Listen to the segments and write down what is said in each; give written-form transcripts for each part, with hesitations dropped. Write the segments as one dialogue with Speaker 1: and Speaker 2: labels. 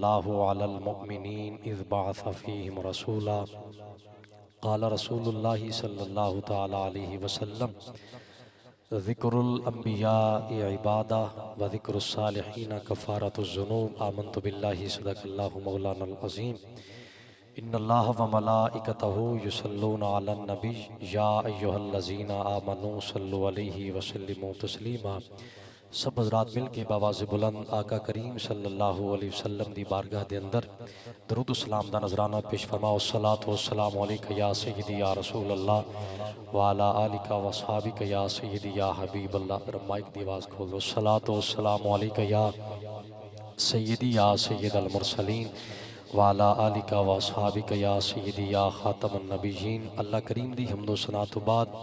Speaker 1: اللہ علی المؤمنین اذ بعث فیہم رسولا قال رسول اللہ صلی اللہ تعالی علیہ وسلم ذکر الانبیاء عبادہ و ذکر الصالحین کفارۃ الذنوب آمنت باللہ صدق اللہ مولانا العظیم ان اللہ و ملائکتہ یصلون علی النبی یا ایہا الذین آمنوا صلوا علیہ وسلموا تسلیما۔ سب حضرات مل کے بآواز بلند آقا کریم صلی اللہ علیہ وسلم دی بارگاہ دے اندر درود و سلام دا نذرانہ پیش فرماؤ۔ الصلاۃ والسلام علیکہ یا سیدی یا رسول اللہ وعلی آلک و اصحابک یا سیدی یا حبیب اللہ۔ مائک دی آواز کھول دو۔ الصلاۃ والسلام علیکہ یا سیدی یا سید المرسلین وعلی آلک و اصحابک یا سیدی یا خاتم النبیین۔ اللہ کریم دی حمد و ثنا تو بعد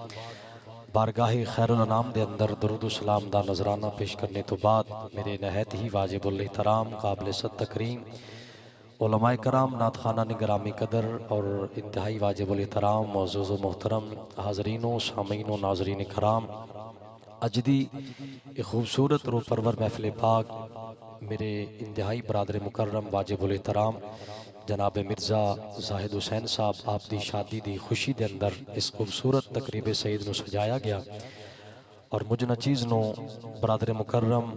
Speaker 1: بارگاہ خیر الانام دے اندر درود و سلام دا نذرانہ پیش کرنے تو بعد میرے نہایت ہی واجب الاحترام قابل صد تکریم علماء کرام نعت خوانان گرامی قدر اور انتہائی واجب الاحترام معزز و محترم حاضرین و سامعین و ناظرین کرام، اج دی ایک خوبصورت روح پرور محفل پاک میرے انتہائی برادر مکرم واجب الاحترام جناب مرزا زاہد حسین صاحب آپ دی شادی دی خوشی دے اندر اس خوبصورت تقریب سعید نو سجایا گیا، اور مجھ نچیز نو برادر مکرم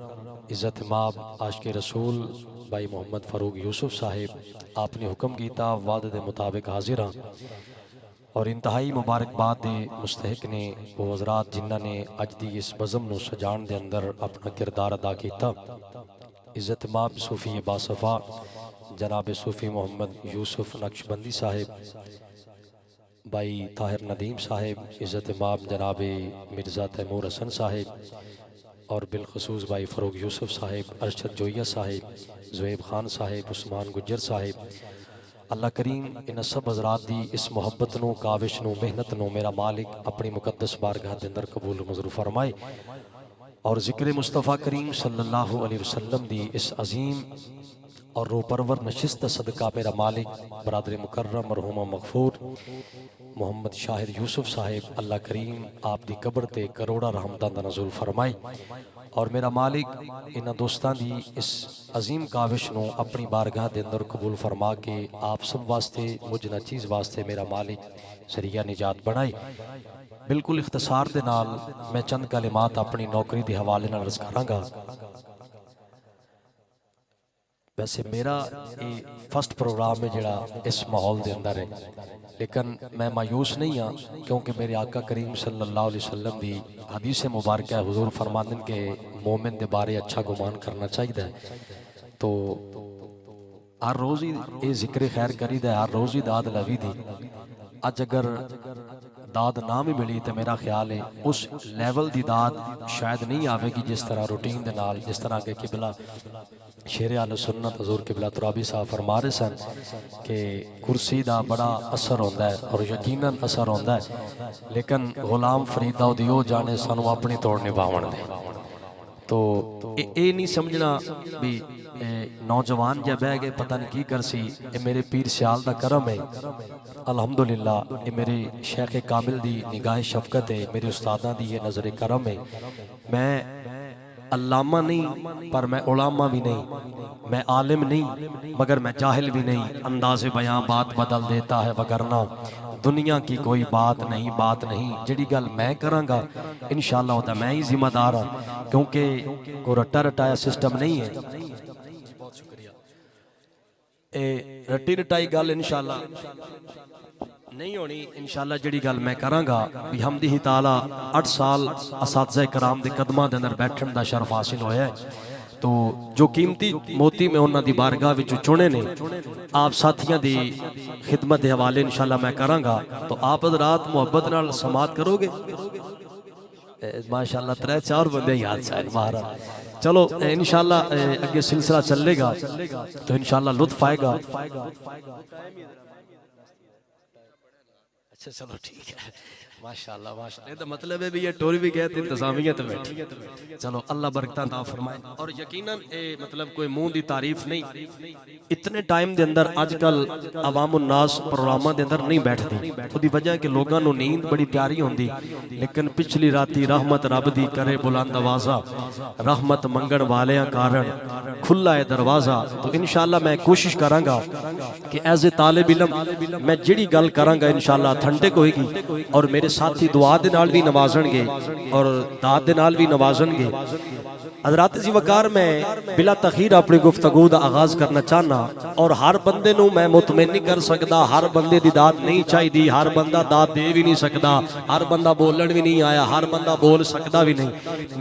Speaker 1: عزت ماب عاشق رسول بھائی محمد فاروق یوسف صاحب آپ نے حکم کیتا وعدے دے مطابق حاضر ہاں، اور انتہائی مبارکباد دے مستحق نے وہ حضرات جنہ نے اج دی اس بزم نو سجان دے اندر اپنا کردار ادا کیتا۔ عزت ماب صوفی باصفا جناب صوفی محمد یوسف نقشبندی صاحب، بھائی طاہر ندیم صاحب، عزت ماب جناب مرزا تیمور حسن صاحب، اور بالخصوص بھائی فاروق یوسف صاحب، ارشد جویہ صاحب، زہیب خان صاحب، عثمان گجر صاحب۔ اللہ کریم ان سب حضرات دی اس محبت نو، کاوش نو، محنت نو میرا مالک اپنی مقدس بارگاہ دے اندر قبول و منظور فرمائے، اور ذکر مصطفیٰ کریم صلی اللہ علیہ وسلم دی اس عظیم اور روح پرور نشست صدقہ میرا مالک برادر مکرم مرحوم مغفور محمد شاہد یوسف صاحب اللہ کریم آپ دی قبر تے کروڑا رحمتاں دا نزول فرمائے، اور میرا مالک انہاں دوستاں دی اس عظیم کاوش نو اپنی بارگاہ دے اندر قبول فرما کے آپ سب واسطے مجھ نچیز واسطے میرا مالک ذریعہ نجات بنائے۔ بالکل اختصار دے نال میں چند کلمات اپنی نوکری دے حوالے نال عرض کراں گا۔ ویسے میرا یہ فرسٹ پروگرام ہے جڑا اس ماحول دے اندر ہے، لیکن میں مایوس نہیں ہاں، کیونکہ میرے آقا کریم صلی اللہ علیہ وسلم دی حدیث مبارکہ حضور فرماندن کے مومن دے بارے اچھا گمان کرنا چاہیے، تو ہر روز ہی یہ ذکر خیر کری دا، ہر روز ہی داد لوی دی۔ اج اگر داد نہ بھی ملی تو میرا خیال ہے اس لیول دی داد شاید نہیں آوے گی جس طرح روٹین دے نال، جس طرح کہ قبلہ شیر اہل سنت حضور قبلہ ترابی صاحب فرما رہے سن کہ کرسی دا بڑا اثر ہوندہ ہے، اور یقیناً اثر ہوندہ ہے، لیکن غلام فرید داؤ دیو جانے سانو اپنی توڑ نبھاون دے۔ تو اے نہیں سمجھنا بھی نوجوان جب بہ گئے پتہ نہیں کی کرسی، اے میرے پیر سیال دا کرم ہے الحمدللہ، اے میرے شیخ کامل دی نگاہ شفقت ہے، میرے استادہ دی یہ نظر کرم ہے۔ میں علامہ نہیں پر میں علامہ بھی نہیں، میں عالم نہیں مگر میں جاہل بھی نہیں، انداز بیاں بات بدل دیتا ہے وگرنہ دنیا کی کوئی بات نہیں، جڑی گل میں کراں گا انشاءاللہ ہوتا میں ہی ذمہ دار ہوں، کیونکہ کوئی رٹا رٹایا سسٹم نہیں ہے۔ رٹی رٹائی گل انشاءاللہ نہیں ہونی، انشاءاللہ جڑی گل میں کراں گا بھی حمدہ ہی تعالیٰ 8 سال اساتذہ کرام دے قدمہ دے اندر بیٹھن دا شرف حاصل ہویا ہے، تو جو قیمتی موتی میں انہاں دی بارگاہ وچ چنے نے آپ ساتھیاں دی خدمت دے حوالے انشاءاللہ میں کراں گا، تو آپ حضرات محبت نال سماعت کرو گے؟ ماشاءاللہ 3-4 بندے یاد شاید مہارا۔ چلو انشاءاللہ اگے سلسلہ چلے گا تو انشاءاللہ لطف آئے گا۔ اچھا چلو ٹھیک ہے، ماشاءاللہ ماشاءاللہ، یہ مطلب ہے بھی یہ ٹور بھی گئے تھے انتظامیت بیٹھی. چلو اللہ برکتہ عطا فرمائے. اور یقیناً مطلب کوئی منہ دی تعریف نہیں، اتنے ٹائم دے اندر آج کل عوام الناس پروگراماں دے اندر نہیں بیٹھدی، اودی وجہ کہ لوگاں نو نیند بڑی پیاری ہوندی، لیکن پچھلی راتی رحمت رب دی کرے بلند آوازہ، رحمت منگن والیاں کارن کھلا ہے دروازہ. تو انشاءاللہ میں کوشش کراں گا کہ ایز اے طالب علم میں جڑی گل کراں گا انشاءاللہ اتھنٹک ہوئے گی، اور میرے ساتھی دعا دے نال بھی نوازن گے اور داد دے نال بھی نوازن گے. حضرات ذی وقار میں بلا تخیر اپنی گفتگو دا آغاز کرنا چاہنا، اور ہر بندے نو میں مطمئن نہیں کر سکدا، ہر بندے دی داد نہیں چاہی دی، ہر بندہ داد دے بھی نہیں سکدا، ہر بندہ بولن بھی نہیں آیا، ہر بندہ بول سکدا بھی نہیں.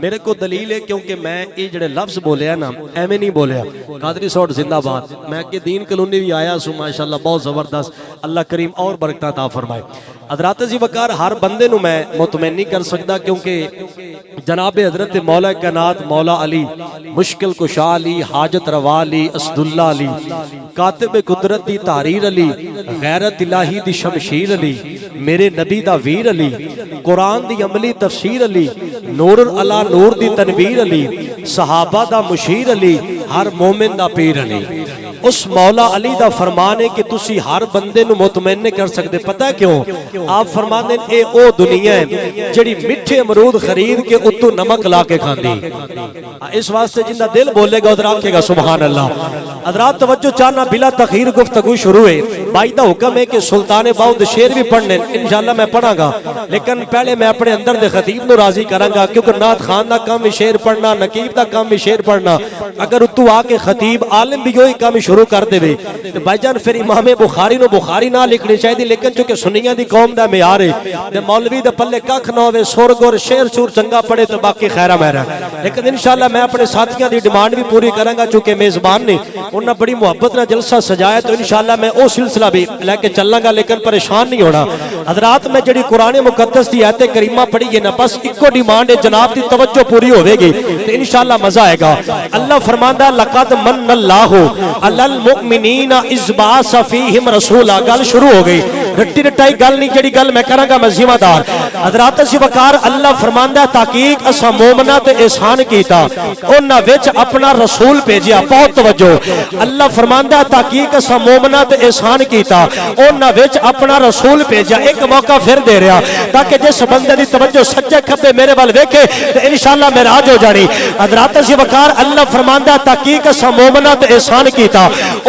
Speaker 1: میرے کو دلیل ہے کیونکہ میں یہ جڑے لفظ بولیا نا ایویں نہیں بولیا. قادری سوٹ زندہ باد، میں کہ دین کلونی بھی آیا سو ماشاءاللہ بہت زبردست، اللہ کریم اور برکتہ عطا فرمائے. حضرات ذی وقار ہر بندے نو میں مطمئن نہیں کر سکدا، کیونکہ جناب حضرت مولا کائنات مولا علی، مشکل کشا علی، حاجت روا علی، اسد اللہ علی، کاتب قدرت دی تحریر علی، غیرت الہی دی شمشیر علی، میرے نبی دا ویر علی، قرآن دی عملی تفسیر علی، نور علا نور دی تنویر علی، صحابہ دا مشیر علی، ہر مومن دا پیر علی. اس مولا علی دا فرمان ہے کہ تسی ہر بندے نو مطمئن نہیں کر سکتے. پتہ کیوں؟ آپ فرمان دیں اے او دنیا ہے جڑی مٹھے امرود خرید کے اتو نمک لا کے کھاندی. اس واسطے جندہ دل بولے گا ادھر آکے گا سبحان اللہ. حضرات توجہ چاہنا، بلا تخیر گفتگو شروع ہے. بائی دا حکم ہے کہ سلطان باؤد شیر بھی پڑھنے انشاءاللہ میں پڑھا گا، لیکن پہلے میں اپنے اندر دے خطیب نو راضی کروں گا، کیونکہ نات خان دا کام بھی شیر پڑھنا، نقیب دا کام بھی شیر پڑھنا. اگر اتو آکے خطیب عالم بھی ہوئی کام شروع کر دے وے تو بھائی جان پھر امام بخاری نو بخاری نہ لکھنی چاہیے. لیکن چونکہ سنیاں دی قوم دا معیار ہے تے مولوی دے پلے ککھ نہ ہوے، سرگ اور شعر چور چنگا پڑھے تو باقی خیرہ مہرہ. لیکن انشاءاللہ میں اپنے ساتھیاں دی ڈیمانڈ بھی پوری کروں گا، چونکہ میزبان نے انہاں بڑی محبت نہ جلسہ سجایا، تو انشاءاللہ میں او سلسلہ بھی لے کے چلاں گا، لیکن پریشان نہیں ہونا. حضرات میں جڑی قرآن مقدس دی آیت کریمہ پڑھی ہے نا، بس ایک ڈیمانڈ ہے جناب دی توجہ پوری ہوے گی تو انشاءاللہ مزہ آئے گا. اللہ فرماندا لقد من اللہ علی المؤمنین اذ بعث فیہم رسولا. گل شروع ہو گئی، رٹی رٹائی گل نہیں، جڑی گل میں کراں گا میں ذمہ دار. حضرات ذی وقار اللہ فرماندا تحقیق اسا مومناں تے احسان کیتا، انہاں وچ اپنا رسول بھیجیا. بہت توجہ، اللہ فرماندا تحقیق اسا مومناں تے احسان کیتا، انہاں وچ اپنا رسول بھیجیا. ایک موقع پھر دے رہا تاکہ جس بندے دی توجہ سجے کھبے میرے وال ویکھے تے انشاءاللہ معراج ہو جانی. حضرات ذی وقار اللہ فرماندا تحقیق اسا مومناں تے احسان کیتا،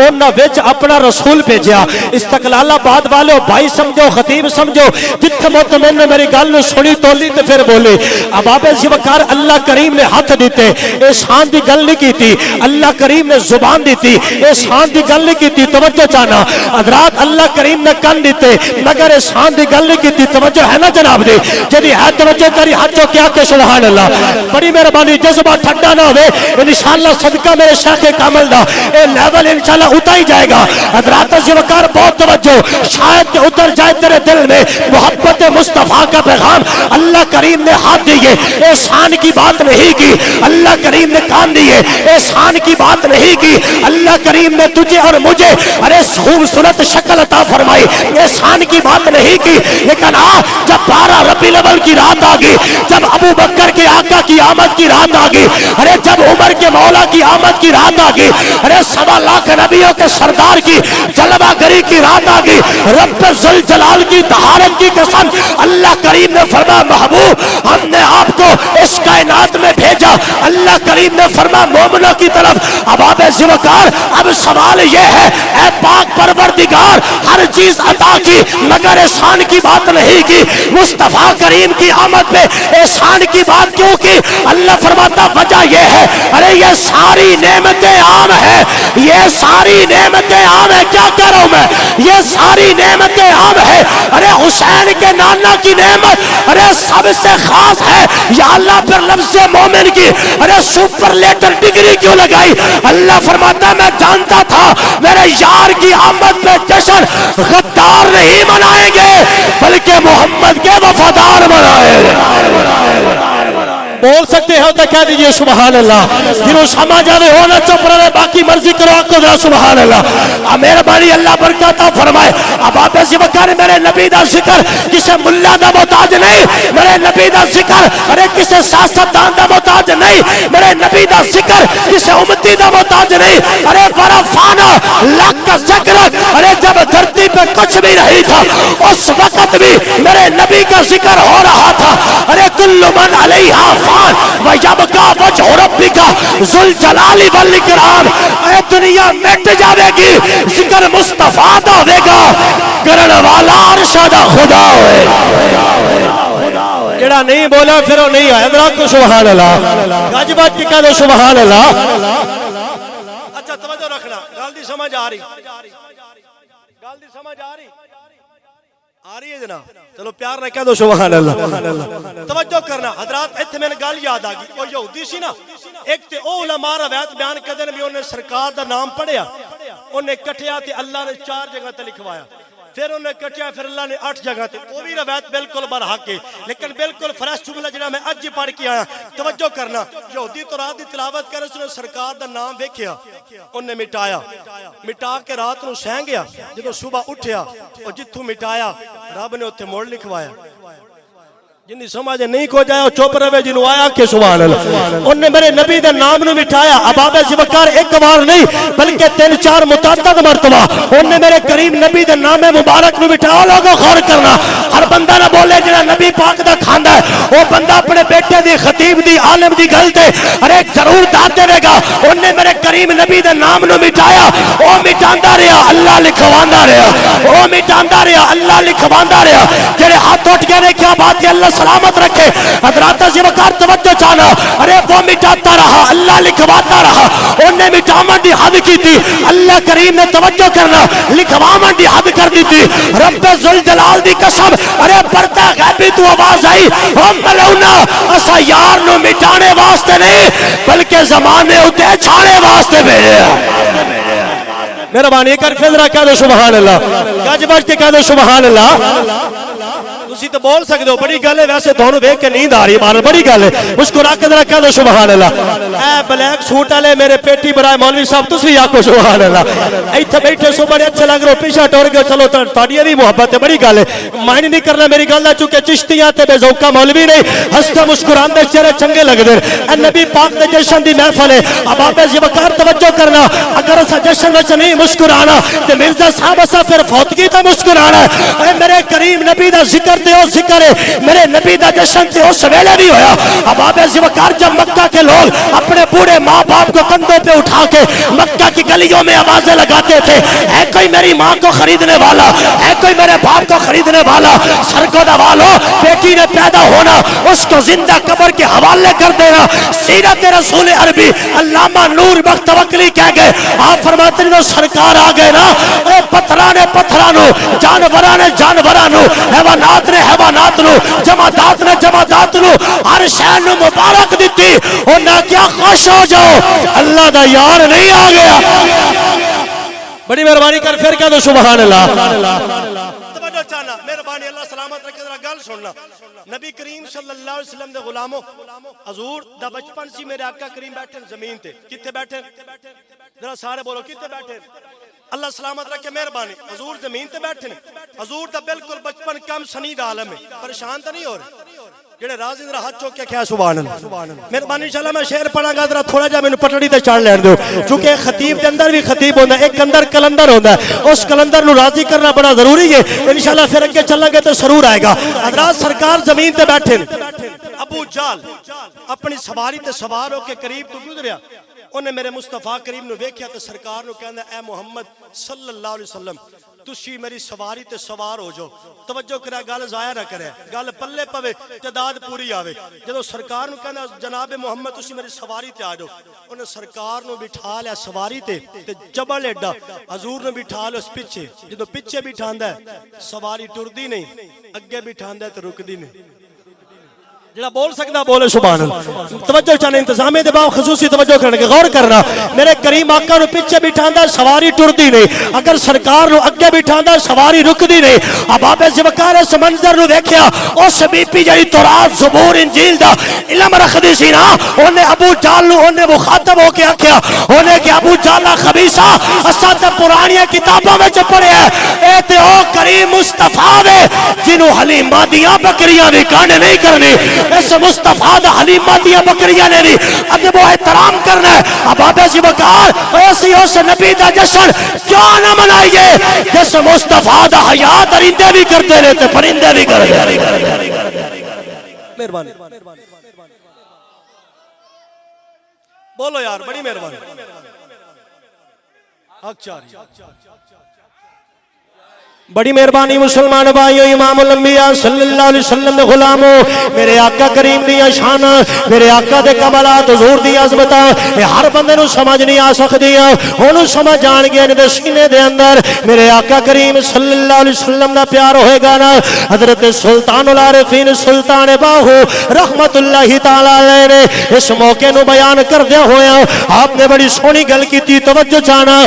Speaker 1: انہاں وچ اپنا رسول بھیجیا. استقلال آباد والو بھائی سمجھو، خطیب سمجھو، جتھے مطمئن نے میری گل سنی تولی تے پھر بولے. اب آپ ذی وقار اللہ کریم نے ہاتھ دیتے، احسان دی گل نہیں کیتی. اللہ کریم نے زبان دیتی، احسان دی گل نہیں کیتی. توجہ چاہنا حضرات، اللہ کریم نے کن دیتے مگر احسان دی گل نہیں کیتی. توجہ ہے نا جناب دی؟ جدی ہے توجہ کری ہاتھ جو کیا کہ سبحان اللہ. بڑی مہربانی، جذبہ ٹھنڈا نہ ہوئے، انشاءاللہ صدقہ میرے شیخ کامل دا اے لیول انشاءاللہ اتائی جائے گا. حضرات ذی وقار بہت توجہ، شاید کہ اتر جائے تیرے دل میں محبت مصطفیٰ کا پیغام. اللہ کریم نے ہاتھ دیے، احسان کی بات نہیں کی. اللہ کریم نے کان دیے، احسان کی بات نہیں کی. اللہ کریم نے تجھے اور مجھے ارے خوبصورت شکل عطا فرمائی، احسان کی بات نہیں کی. لیکن جب 12 ربیع الاول کی رات آ گئی، جب ابو بکر کے آقا کی آمد کی رات آ گئی، ارے جب عمر کے مولا کی آمد کی رات آ گئی، ارے 1.25 لاکھ نبیوں کے سردار کی جلوہ گری کی رات آ گئی. رب ذوالجلال کی طہارت کی قسم، اللہ کریم نے فرمایا محبوب ہم نے آپ کو اس کائنات میں بھیجا. اللہ کریم نے فرمایا مومنوں کی طرف. اب آپ ذی وقار اب سوال یہ ہے، اے پاک پروردگار ہر چیز عطا کی مگر احسان کی بات نہیں کی. مصطفیٰ کریم کی آمد پہ احسان کی بات کیوں کی؟ اللہ فرماتا وجہ یہ ہے، ارے یہ ساری نعمتیں عام ہیں، یہ ساری نعمتیں عام ہیں. کیا کہہ رہا ہوں میں؟ یہ ساری نعمتیں عام ہیں. ارے حسین کے نانا کی نعمت ارے سب سے خاص ہے. یا اللہ پھر لفظ مومن کی ارے سپرلیٹر ڈگری کیوں لگائی؟ اللہ فرماتا ہے میں جانتا تھا میرے یار کی آمد پہ جشن غدار نہیں منائیں گے بلکہ محمد کے وفادار منائیں گے.
Speaker 2: بول سکتے ہو تو کہہ دیجئے سبحان اللہ. جنہوں سمجھ آئے ہونا چپ رہے باقی مرضی کرو آکو ذرا سبحان اللہ. مہربانی اللہ برکات فرمائے. اب آپ ایسی بکر میرے نبی دا ذکر کسے ملا دا محتاج نہیں, میرے نبی دا ذکر ارے کسے سیاستدان دا محتاج نہیں, میرے نبی دا ذکر کسے امتی دا محتاج نہیں. ارے ورفانا لک ذکر, ارے جب دھرتی پہ کچھ بھی نہیں تھا اس وقت بھی میرے نبی کا ذکر ہو رہا تھا. ارے کل من علیہا فان ویبقا وجہ ربک ذو الجلال والاکرام. اے دنیا مٹ جاوے گی ذکر مصطفیٰ دا ہوئے گا, کرن والا عرش دا خدا ہوئے. جڑا نہیں بولا پھر وہ نہیں آیا. ذرا کو سبحان اللہ گج بات کی کہہ دو سبحان اللہ. اچھا توجہ رکھنا, گل دی سمجھ آ رہی, گل دی سمجھ آ رہی, آ رہی ہے جناب. چلو پیار نہ کہہ دو سبحان اللہ. توجہ کرنا حضرات, ایتھے میں نے گل یاد آ گئی. وہ یہودی سی نا, ایک تے او علماء روایت بیان کردے نے بھی انہیں سرکار دا نام پڑھیا, انہیں کٹیا تے اللہ نے 4 جگہ تے لکھوایا, پھر انہیں کٹیا پھر اللہ نے 8 جگہ تے. وہ بھی روایت بالکل برحق ہے لیکن بالکل فریش جملہ جنہاں میں اج پڑھ کے آیا. توجہ کرنا, یہودی تو رات دی تلاوت کر اس نے سرکار دا نام ویکھیا, انہیں مٹایا, مٹا کے رات نو سہ گیا. جدو صبح اٹھیا اور جتھوں مٹایا رب نے اتنے موڑ لکھوایا. جنہی سمجھ نہیں کو جائے چپ رہے جنہوں آیا کہ سبحان اللہ. انہوں نے میرے نبی دے نام نو مٹھایا. اب آپ ذبکار ایک بار نہیں بلکہ 3-4 متعدد مرتبہ انہوں نے میرے کریم نبی دے نام مبارک نو مٹھایا. لوگوں غور کرنا, ہر بندہ نہ بولے جنہا نبی پاک دا کھاندا ہے وہ بندہ اپنے بیٹے دی خطیب دی عالم دی گل تے ارے ضرور داد دے گا. انہوں نے میرے کریم نبی دے نام نو مٹھایا, وہ مٹاندا رہا اللہ لکھواندا رہا, وہ مٹاندا رہا اللہ لکھواندا رہا. جڑے ہاتھ اٹھ گئے نے کیا بات ہے اللہ سلامت رکھے. حضرات ذبکار توجہ چاہنا, ارے وہ مٹاتا رہا اللہ لکھواتا رہا. انہیں مٹامن دی حد کی تھی, اللہ کریم نے توجہ کرنا لکھوامن دی حد کر دی تھی. رب ذوالجلال دی قسم, ارے پردہ غیبی تو آواز آئی, ہم ملونا اسا یار نو مٹانے واسطے نہیں بلکہ زمانے اتے چھانے واسطے بھیجے. مہربانی کر پھر کہہ دو سبحان اللہ, گج بج کے کہہ دو سبحان اللہ. تسی تو بول سکتے ہو بڑی گل ہے, ویسے دونوں دیکھ کے نیند آ رہی ہے, بڑی گل ہے. مسکرا کے ذرا کہہ دو سبحان اللہ. اے بلیک سوٹ والے میرے پیٹی برائے مولوی صاحب تسی آکھو سبحان اللہ. ایتھے بیٹھے سو بڑے اچھے لگ رہے, پیچھے ٹور گئے, چلو تہاڈی دی محبت ہے, بڑی گل ہے. مائنڈ نہیں کرنا میری گل دا, چونکہ چشتیاں تے بے ذوقہ مولوی نہیں, ہنستے مسکراندے چہرے چنگے لگدے. اے نبی پاک دے جشن دی محفل ہے. اب آپ ذبکار توجہ کرنا, اگر اسا جشن وچ نہیں مسکرانا تے مرزا صاحب اسا پھر فوتگی تے مسکرانا. اے میرے کریم نبی دا ذکر تے او ذکر ہے, میرے نبی دا جشن تے اس ویلے نہیں ہویا. اب آپ ذبکار جب مکہ کے لوگ اپنے بوڑھے ماں باپ کو کندھوں پہ اٹھا کے مکہ کی گلیوں میں آوازیں لگاتے تھے, اے کوئی میری ماں کو خریدنے والا, اے کوئی میرے باپ کو خریدنے والا, سر کو دوالو, بیٹی نے پیدا ہونا اس کو زندہ قبر کے حوالے کر دینا. سیرت رسول عربی علامہ نور بخت توکلی کہہ گئے, آپ فرماتے ہیں سرکار آ گئے نا, اے پتھرانے پتھرانو, جانورانے جانورانو, حیوانات نے حیوانات نو, جمادات نے جمادات نو, ہر شے نو مبارک دیتی. انہاں کیا خوش ہو جاؤ اللہ دا یار نہیں آ گیا. بڑی مہربانی کر پھر کہہ دو سبحان اللہ. توجہ چاہنا, مہربانی اللہ سلامت رکھے. ذرا گل سننا, نبی کریم صلی اللہ علیہ وسلم دے غلاموں, حضور دا بچپن سی میرے آقا کریم بیٹھے زمین تے. کتے بیٹھے؟ ذرا سارے بولو کتے بیٹھے؟ اللہ سلامت رکھے. مہربانی, حضور زمین تے بیٹھے نے. حضور دا بالکل بچپن کم سنید عالم ہے, پریشان تو نہیں ہو رہے. جڑے راضی ذرا ہاتھ چوک کے کیا سبحان اللہ. مہربانی انشاءاللہ میں شعر پڑھاں گا, ذرا تھوڑا جا مینوں پٹڑی تے چڑھ لین دو, چونکہ خطیب دے اندر بھی خطیب ہوندا ہے, ایک اندر کلندر ہوندا ہے, اس کلندر نو راضی کرنا بڑا ضروری ہے. انشاءاللہ پھر اگے چلیں گے تو سرور آئے گا. حضرات سرکار زمین تے بیٹھے, ابو جہل اپنی سواری تے سوار ہو کے قریب تو گزریا. انہیں میرے مصطفیٰ کریم نو ویکھیا تے سرکار نو کہندا, اے محمد صلی اللہ علیہ وسلم تسی میری سواری تے سوار ہو جو. توجہ کرے, گل ضائع نہ کرے, گل پلے پوے, تعداد پوری آوے. جدو سرکار نو کہندا جناب محمد تسی میری سواری تے آ جاؤ, انہیں سرکار نو بٹھا لیا سواری تے جبل ایڈا, حضور نو بٹھا لیا اس پیچھے. جدو پیچھے بٹھاندا ہے سواری ٹردی نہیں, اگے بٹھاندا ہے تے رکدی نہیں. جڑا بول سکتا بولے سبحان اللہ. توجہ چاہنے انتظامیہ دے باو خصوصی توجہ کرنے کے غور کرنا. میرے کریم آقا نو پیچھے بٹھاندہ سواری ٹردی نہیں, اگر سرکار نو اگے بٹھاندہ سواری رکدی نہیں. اب آپ ذوالفقار اس منظر نو دیکھیا, اس بی پی جڑی تورات زبور انجیل دا علم رکھدی سی نا, انہیں ابو جال نو انہیں مخاطب ہو کے آکھیا, انہیں کہ ابو جالا خبیثہ اساں تے پرانی کتابوں میں پڑھے ہیں, اے تے او کریم مصطفیٰ دے جنہوں حلیمہ دیاں بکریاں بھی کانے نہیں کرنی. اس مصطفیٰ دا حلیمہ دیاں بکریاں نے بھی ادب و احترام کرنا ہے. اب آپ ذوالفقار ایسی اس نبی دا جشن کیوں نہ منائیے جس مصطفیٰ دا حیا درندے بھی کرتے رہتے پرندے بھی کرتے رہتے. مہربانی بولو یار, بڑی مہربانی. بڑی مہربانی مسلمان بھائیو, امام الانبیاء صلی اللہ علیہ وسلم دے غلامو, میرے آقا کریم دیا شان, میرے آقا دے کمالات, حضور دی عظمت, یہ ہر بندے نو سمجھ نہیں آ سکتی, انہوں سمجھ جان گیا نے دے سینے دے اندر میرے آقا کریم صلی اللہ علیہ وسلم دا پیار ہوئے گا نا. حضرت سلطان العارفین سلطان باہو رحمت اللہ تعالی علیہ نے اس موقع نو بیان کر دیا ہویا. آپ نے بڑی سونی گل کی تھی, توجہ چاہنا.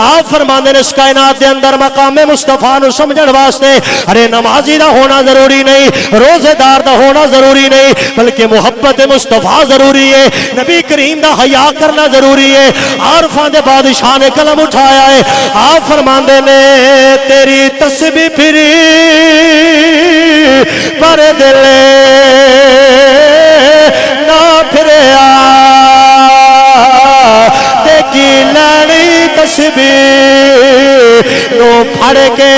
Speaker 2: آپ فرماندے نے اس کائنات دے اندر مقام مصطفیٰ نو سمجھن واسطے ارے نمازی دا ہونا ضروری نہیں, روزے دار دا ہونا ضروری نہیں, بلکہ محبت مصطفیٰ ضروری ہے, نبی کریم دا حیا کرنا ضروری ہے. عارفاں دے بادشاہ نے قلم اٹھایا ہے, آپ فرماندے نے تیری تسبیح پھری پر دل نہ پھریا, تے کی لڑی تسبیح نو پھڑ کے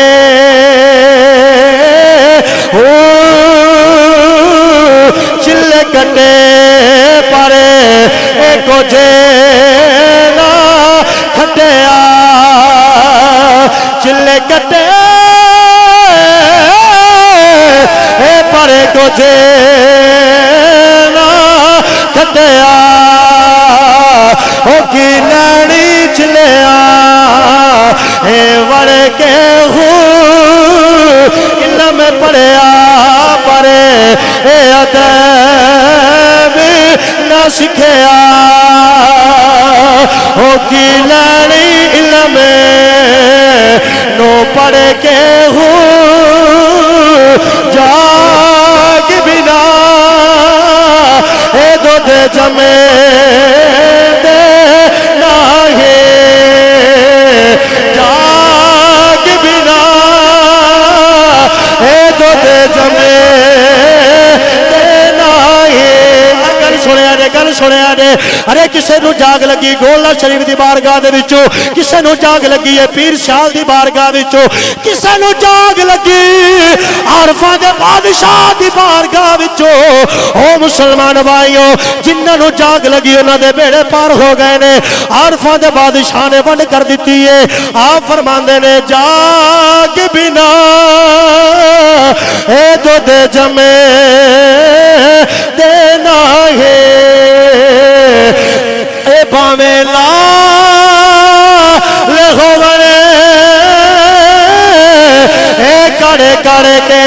Speaker 2: چلے کٹے پارے ایک جینا کھٹیا, چلے کٹے پارے کو جینا کھٹیا, او کی لڑی چلیا اے وڑ کے علم پڑھیا پرے اے ادب نہ سکھیا, او کی لڑی علم نو پڑھ کے جاگ بنا اے دو دے جمے دے ناہے, جاگ بنا اے دو دے جمے دے ناہے. گل سنیا نے, گل سنیا نے, ارے کسے نو جاگ لگی گولہ شریف دی بارگاہ دے وچوں, کسے نو جاگ لگی ہے پیر شال دی بارگاہ وچوں, کسے نو جاگ لگی عارفاں دے بادشاہ دی بارگاہ وچوں. او مسلمان بھائیو, جنہاں نو جاگ لگی انہاں دے بیڑے پار ہو گئے نے, عارفاں دے بادشاہ نے ونڈ کر دتی ہے. آپ فرماندے نے جاگ بنا اے دو دے جمے دینا ہے, اے باویں لا لے ہو گئے اے کڑے کڑے کے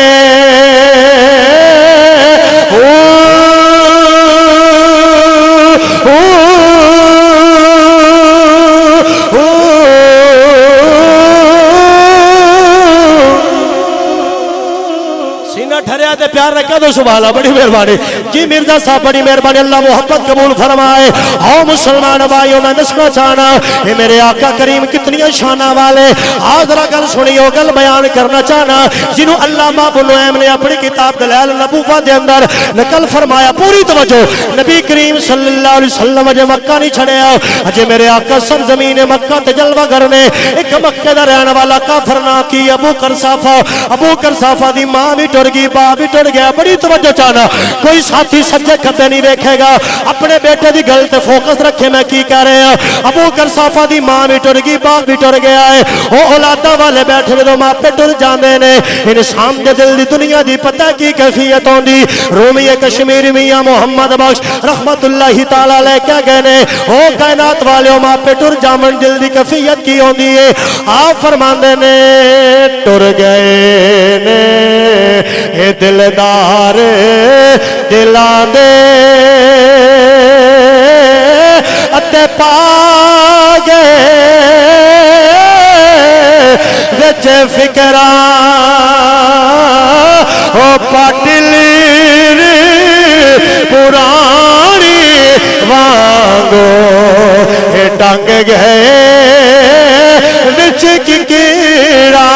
Speaker 2: ٹھہریا تے پیار رکھا تو سبحان اللہ. بڑی مہربانی جی مرزا صاحب, بڑی مہربانی, اللہ محبت قبول فرمائے. او مسلمان بھائیوں, میں دسنا چاہنا اے میرے آقا کریم کتنی شانہ والے. آدھرا گل سنیو, گل بیان کرنا چاہنا جنہوں علامہ ابو نعیم نے اپنی کتاب دلائل النبوہ دے اندر نقل فرمایا. پوری توجہ, نبی کریم صلی اللہ علیہ وسلم اجے مکہ نہیں چھڑیا, اجے میرے آقا سرزمین مکہ تے جلوہ کرنے ایک مکہ دا رہن والا کافر نا کی ابو قرصافہ, ابو قرصافہ دی ماں بھی ٹر گئی, باپ بھی ٹر گیا. بڑی توجہ چاہنا, کوئی ساتھی سجے کھبے نہیں دیکھے گا, اپنے بیٹے دی گل تے فوکس رکھے میں کی کہہ رہے ہیں. ابو قرصافہ دی ماں بھی ٹر گئی, باپ بھی ٹر گیا ہے. او اولاداں والے بیٹھے جدوں ماپے ٹر جاندے نے, انسان دے دل دی دنیا دی پتہ کی کیفیت ہوندی. رومی کشمیر میاں محمد بخش رحمت اللہ تعالی علیہ کہہ گئے نے, او کائنات والے ماپے ٹر جامن دل دی کیفیت کی ہوندی ہے. آپ فرماندے نے ٹر گئے نے دلدار دلاں دے اتے پا گئے وچ فکراں او پاٹلی پرانی وانگو ٹنگ گئے وچ کیڑا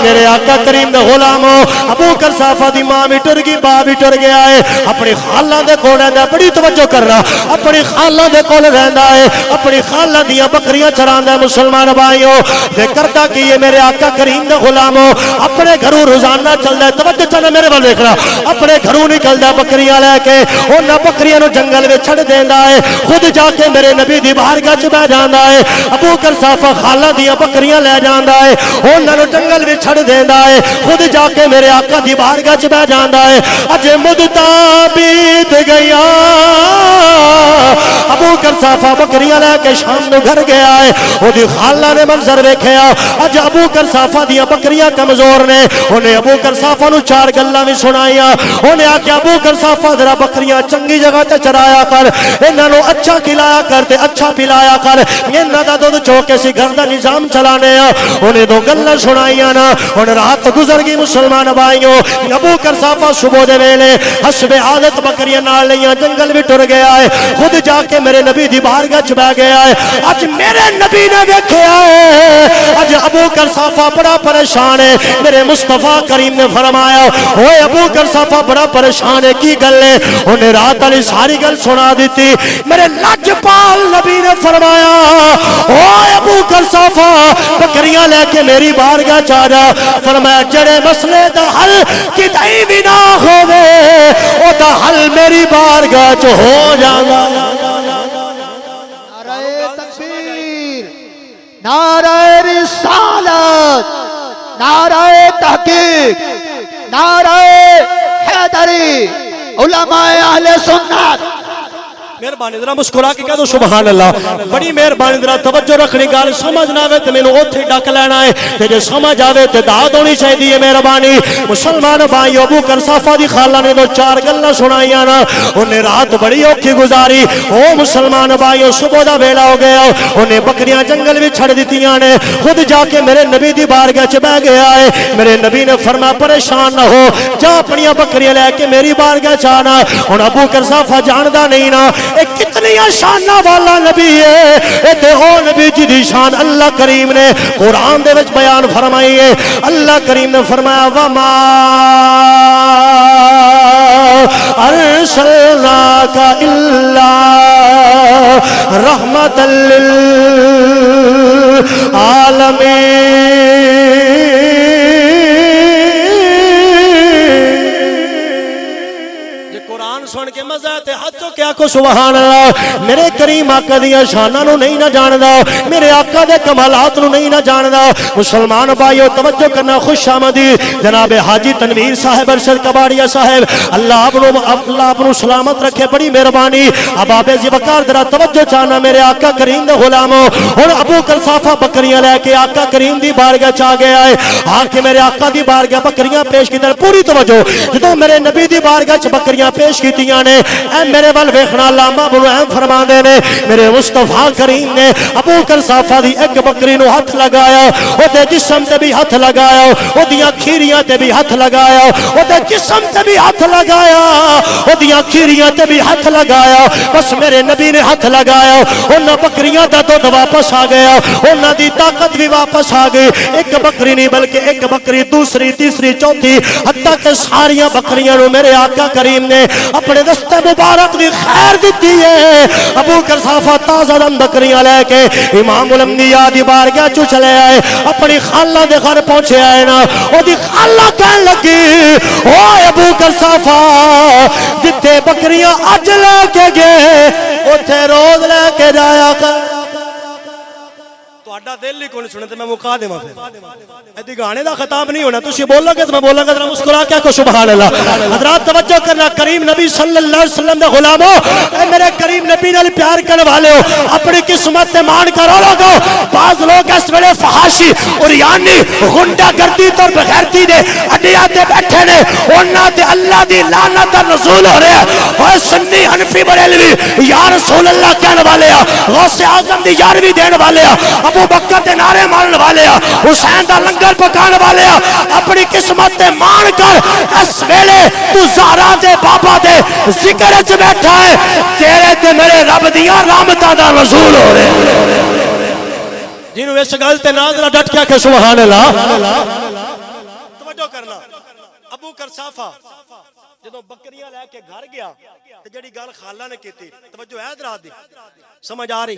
Speaker 2: میرے آقا کریم دے غلامو ابو بکر صافہ دی ماں بھی ٹر گئی باپ بھی ٹر گیا ہے اپنی خالہ دے کول رہندا بڑی توجہ کر رہا اپنی خالہ دے کول رہندا ہے اپنی خالہ دیاں بکریاں چراندا ہے مسلمان بھائیو تے کردا کی یہ میرے آقا کریم دے غلامو اپنے گھروں روزانہ چلدا ہے توجہ چل میرے ول دیکھنا اپنے گھروں نکلدا بکریاں لے کے انہاں بکریاں نو جنگل وچ چھڈ دیندا ہے خود جا کے میرے نبی دی بارگاہ وچ بیٹھ جاندا ہے ابو بکر صافہ خالہ دیاں بکریاں لے جاندا ہے انہاں نو جنگل وچ چھڈ دیندا ہے خود جا کے میرے آقا دی بارگاہ وچ بیٹھ جاندا ہے اج مدتاں بیت گئیاں ابو بکر صافہ بکریاں لے کے شام نو گھر گیا ہے اودی خالہ نے منظر ویکھیا اج ابو بکر صافہ دیاں بکریاں کمزور نے انہیں ابو بکر صافہ نو چار گلاں وی سنائیاں انہیں آکھیا ابو بکر صافہ ذرا بکریاں چنگی جگہ تے چرایا کر انہاں نو اچھا کھلایا کر تے اچھا پلایا کر انہاں دا دودھ چوکے سی گھر دا نظام چلانے انہیں دو گلاں سنائیاں نا ہن رات گزر گئی مسلمان بھائیوں ابو بکر صافہ صبح دے ویلے حسب عادت بکریاں نال لیاں جنگل وچ ٹر گیا ہے خود جا کے میرے نبی دی بارگاہ وچ بیٹھ گیا ہے اج میرے نبی نے ویکھیا ہے اج ابو بکر صافہ بڑا پریشان ہے میرے مصطفیٰ کریم نے فرمایا اوے ابو بکر صافہ بڑا پریشان ہے کی گل ہے انہیں رات والی ساری گل سنا دیتی میرے لاجپال نبی نے فرمایا اوے ابو بکر صافہ بکریاں لے کے میری بارگاہ چ آ جا فرمایا جڑے مسئلے دا حل کتئی بھی نہ ہوے او دا حل میری بارگاہ چ ہو جانا
Speaker 3: نعرہ تکبیر نعرہ رسالت نعرہ تحقیق نعرہ حیدری علماء اہل سنت
Speaker 2: مہربانی ذرا مسکرا کے کہہ دو سبحان اللہ بڑی مہربانی ذرا توجہ رکھنی گل سمجھ نہ آوے تے مینوں اوتھے ڈک لینا ہے تے جے سمجھ آوے تے داد ہونی چاہیے مہربانی مسلمان بھائی ابو بکر صافہ دی خالہ نے دو چار گلاں سنائیاں نا انہیں رات بڑی اوکھی گزاری او مسلمان بھائی صبح دا ویلا ہو گیا انہیں بکریاں جنگل وچ چھڑ دتیاں نے خود جا کے میرے نبی دی بارگاہ وچ بیٹھ گیا ہے میرے نبی نے فرمایا پریشان نہ ہو جا اپنی بکریاں لے کے میری بارگاہ وچ آنا ہن ابو بکر صافہ جاندا نہیں نا کتنی شانہ والا نبی ہے تے او نبی جی دی شان اللہ کریم نے قرآن دے وچ بیان فرمائی ہے اللہ کریم نے فرمایا وما ارسلناک الا رحمت للعالمین سن کے مزہ تے ہاتھ تو کیا کو سبحان اللہ میرے کریم آقا دیاں شاناں نو نہیں نہ جاندا میرے آقا دے کمالات نو نہیں نہ جاندا مسلمان بھائیو توجہ کرنا خوش آمدید جناب حاجی تنویر صاحب ارشد کباڑیا صاحب اللہ اپنو سلامت رکھے بڑی مہربانی اباب ذوالفقار ذرا توجہ چاہنا میرے آقا کریم دے غلامو ہن ابو بکر صافہ بکریاں لے کے آقا کریم دی بارگاہ چ آ گیا ہے آ کے میرے آقا دی بارگاہ بکریاں پیش کیتے پوری توجہ جدوں میرے نبی دی بارگاہ چ بکریاں پیش کی نے اے میرے ول ویکھنا علامہ ابو احمد فرماندے نے میرے مصطفیٰ کریم نے ابو بکر صافہ دی ایک بکری نو ہاتھ لگایا او تے جسم تے بھی ہاتھ لگایا او دیاں کھیریاں تے بھی ہاتھ لگایا او تے جسم تے بھی ہاتھ لگایا او دیاں کھیریاں تے بھی ہاتھ لگایا بس میرے نبی نے ہاتھ لگایا انہاں بکریاں دا دودھ واپس آ گیا انہاں دی طاقت بھی واپس آ گئی ایک بکری نہیں بلکہ ایک بکری دوسری تیسری چوتھی حتیٰ کہ ساریاں بکریاں نو میرے آقا کریم نے اپنے دستے مبارک دی خیر دیتی ہے ابو بکر صافہ تازہ دم بکریاں لے کے امام الانبیاء دی بارگاہ چ چلے آئے اپنی خالہ دے گھر پہنچے آئے نا او دی خالہ کہن لگی او ابو بکر صافہ جتے بکریاں اج لے کے گئے اوتھے روز لے کے جایا کر ਤੁਹਾਡਾ ਦਿਲ ਹੀ ਕੋਈ ਸੁਣੇ ਤੇ ਮੈਂ ਮੁਕਾ ਦੇਵਾਂ ਫਿਰ ਇਹਦੀ ਗਾਣੇ ਦਾ ਖਿਤਾਬ ਨਹੀਂ ਹੋਣਾ ਤੁਸੀਂ ਬੋਲੋਗੇ ਤੇ ਮੈਂ ਬੋਲਾਂਗਾ ਜ਼ਰਾ ਮੁਸਕਰਾ ਕੇ ਆਖੋ ਸੁਭਾਨ ਅੱਲਾਹ حضرات توجہ کرنا کریم نبی صلی اللہ علیہ وسلم دے غلامو اے میرے کریم نبی نال پیار کرنے والے ہو اپنی قسمت تے مان کرو لوگو بعض لوگ اس ویلے فحاشی اور یعنی غنڈہ گردی تو بغیرتی دے اڈیاں تے بیٹھے نے انہاں تے اللہ دی لعنت دا نزول ہو رہا ہے اوے سنی حنفی بریلوی یا رسول اللہ کہنے والے ہیں غوث اعظم دی یارویں دین والے ہیں ابو بکر دے نعرے مارن والے ہیں حسین دا لنگر پکان والے ہیں اپنی قسمت تے مان کر اس ویلے تو زہرا دے بابا دے ذکر وچ بیٹھا ہے تیرے تے میرے رب دیاں رحمتاں دا نزول ہو رہا ہے جنہوں اس گل تے ناظرہ ڈٹ کے کہ سبحان اللہ توجہ کرنا ابو کرسافہ جدو بکریاں لے کے گھر گیا تے جڑی گل خالہ نے کیتی توجہ ہے درا دی سمجھ آ رہی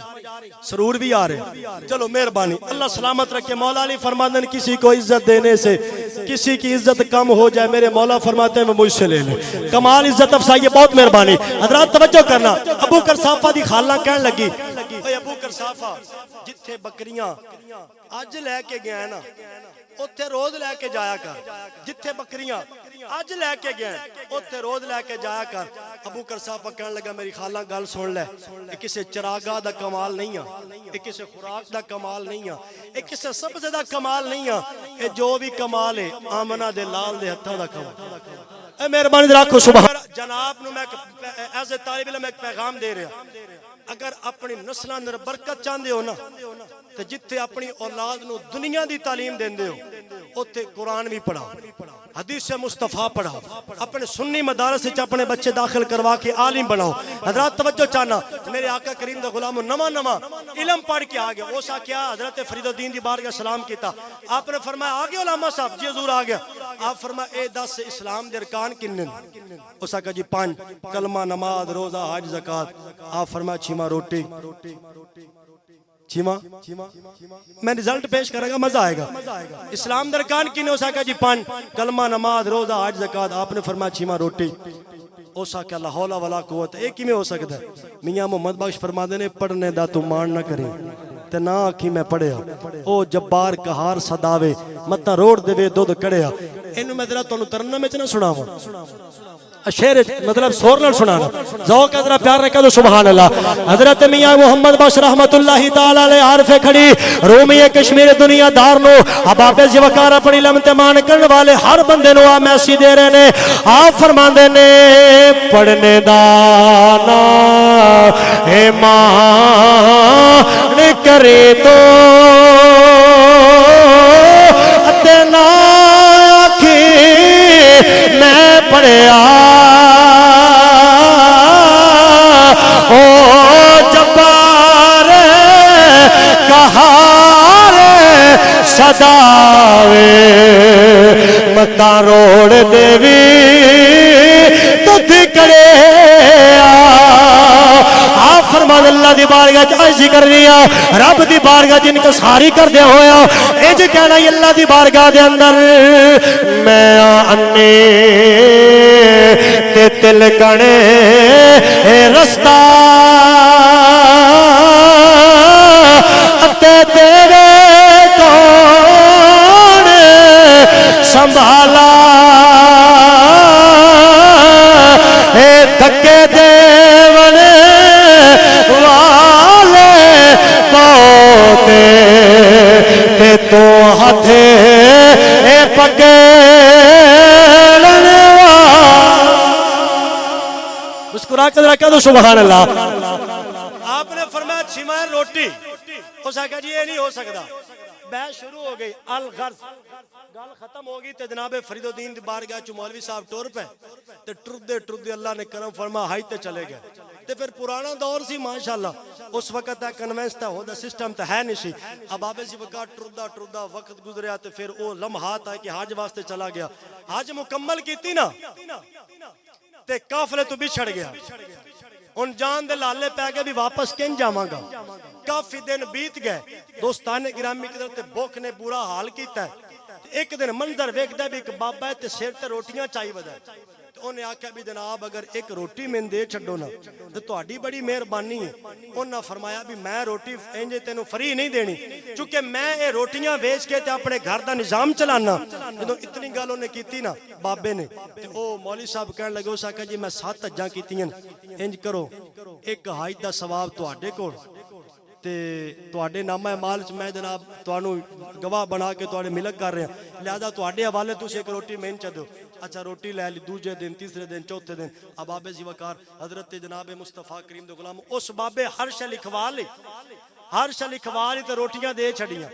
Speaker 2: سرور بھی آ رہے چلو مہربانی اللہ سلامت رکھے مولا علی فرماتے ہیں کسی کو عزت دینے سے کسی کی عزت کم ہو جائے میرے مولا فرماتے ہیں وہ مجھ سے لے لے کمال عزت افزائی بہت مہربانی حضرات توجہ کرنا ابو کرسافہ دی خالہ کہنے لگی اے ابو کرسافہ جتھے بکریاں اج لے کے گیا ہے نا اوتھے روز لے کے جایا کر جتھے بکریاں اج لے کے گیا اوتھے روز لے کے جایا کر ابو کرسافہ کہنے لگا میری خالہ گل سن لے یہ کسی چراگاہ دا کمال نہیں ہے یہ کسی خوراک دا کمال نہیں ہے یہ کسی سبزے دا کمال نہیں ہے یہ جو بھی کمال ہے آمنہ دے لال دے ہتھاں دا کمال اے مہربانی رکھو سبحان جناب نو میں ایز اے طالب علم ایک پیغام دے رہا اگر اپنی نسلہ اندر برکت چاہندے ہو نا تو جتھے اپنی اولاد نو دنیا دی تعلیم دیندے ہو اوتھے قرآن بھی پڑھاؤ حدیث مصطفیٰ پڑھاؤ اپنے سنی مدارس سے اپنے بچے داخل کروا کے عالم بناؤ حضرات توجہ چاہنا میرے آقا کریم دا غلام نواں علم پڑھ کے آگیا وہ سا کیا حضرت فرید الدین دی بارگاہ سلام کیتا آپ نے فرمایا آگے علماء صاحب جی حضور آگیا آپ فرمایا اے 10 اسلام دے ارکان کنن وہ سا کہا جی 5 کلمہ نماز روزہ حج زکات آپ فرمایا چھیما روٹی چھیما میں رزلٹ پیش کرے گا مزہ آئے گا اسلام درکان کی نے ہو سکا جی 5 کلمہ نماز روزہ حج زکات آپ نے فرمایا چھیما روٹی ہو سکا لا حول ولا قوت ایک ہی میں ہو سکتا ہے میاں محمد بخش فرما دے نے پڑھنے دا تو مان نہ کرے تے نہ آکھی میں پڑھیا او جبار کہار صداوے متا روڑ دے وے دودھ کڑیا اینو میں ذرا تانوں ترنم وچ نہ سناواں شعر مطلب سور نال سنانا ذوق ذرا پیار رکھا تو سبحان اللہ حضرت میاں محمد بخش رحمت اللہ تعالی علیہ عارف کھڑی رومی کشمیر دنیا دار نو احباب ذوقار اپنی علم تے مان کرن والے ہر بندے نو آ میسی دے رہے نے آپ فرماندے نے پڑھنے دا نا اے مان کرے تو تے نا آکھی میں پڑھیا او جبار کہار صداوے متا روڑ دیوی تو دکڑے آپ فرمان اللہ دی بارگاہ عرضی کر رہا رب دی بارگاہ جن کو ساری کر دیا ہویا اج کہنا اللہ دی بارگاہ دے اندر میں انے تے تلکنے رستہ تے تیرے کون سنبھالا اے دھکے دیونے والے پوتے تے تو ہتھے اے پکے مسکرا کے رکھا تو سبحان اللہ آپ نے فرمایا چھمائے روٹی ہو سکا جی یہ نہیں ہو سکتا بحث شروع ہو گئی الغرض گل ختم ہوگی تے جناب فرید الدین دی بارگاہ چ مولوی صاحب ٹور پہ تے ٹردے اللہ نے کرم فرمایا ہائی تے چلے گئے تے پھر پرانا دور سی ماشاءاللہ اس وقت ہے کنوینس تا ہودا سسٹم تے ہے نہیں سی اب آبے سی وقت ٹردا وقت گزریا تے پھر او لمحات آئے کہ حج واسطے چلا گیا حج مکمل کیتی نا تے قافلے تو بچھڑ گیا ان جان دے لالے پہ گئے بھی واپس کن جاواں گا کافی دن بیت گئے دوستان گرامی کی طرف بھوک نے برا حال کیتا ہے ایک دن منظر ویکھدا بھی ایک بابا ہے تے سر تے روٹیاں چائی ودا انہیں آکھیا بھی جناب اگر ایک روٹی میں دے چھڈو نا تو تہاڈی بڑی مہربانی ہے. انہاں فرمایا بھی میں روٹی انجے تینوں فری نہیں دینی چونکہ میں اے روٹیاں ویچ کے تے اپنے گھر دا نظام چلانا. جدوں اتنی گل انہیں کیتی نا بابے نے تے او مولوی صاحب کہن لگے اس آکھیا جی میں 7 حجاں کیتیاں انج کرو ایک حج دا ثواب تہاڈے کول تے تواڈے نامہ مال چ میں جناب تانوں گواہ بنا کے تواڈے ملک کر رہے ہیں لہذا تواڈے حوالے تسی ایک روٹی میں چ دیو. اچھا روٹی لے لی دوجے دن تیسرے دن چوتھے دن اب بابے زیوکار حضرت جناب مصطفیٰ کریم دے غلام اس بابے ہر شے لکھوا لی تے روٹیاں دے چھڑیاں.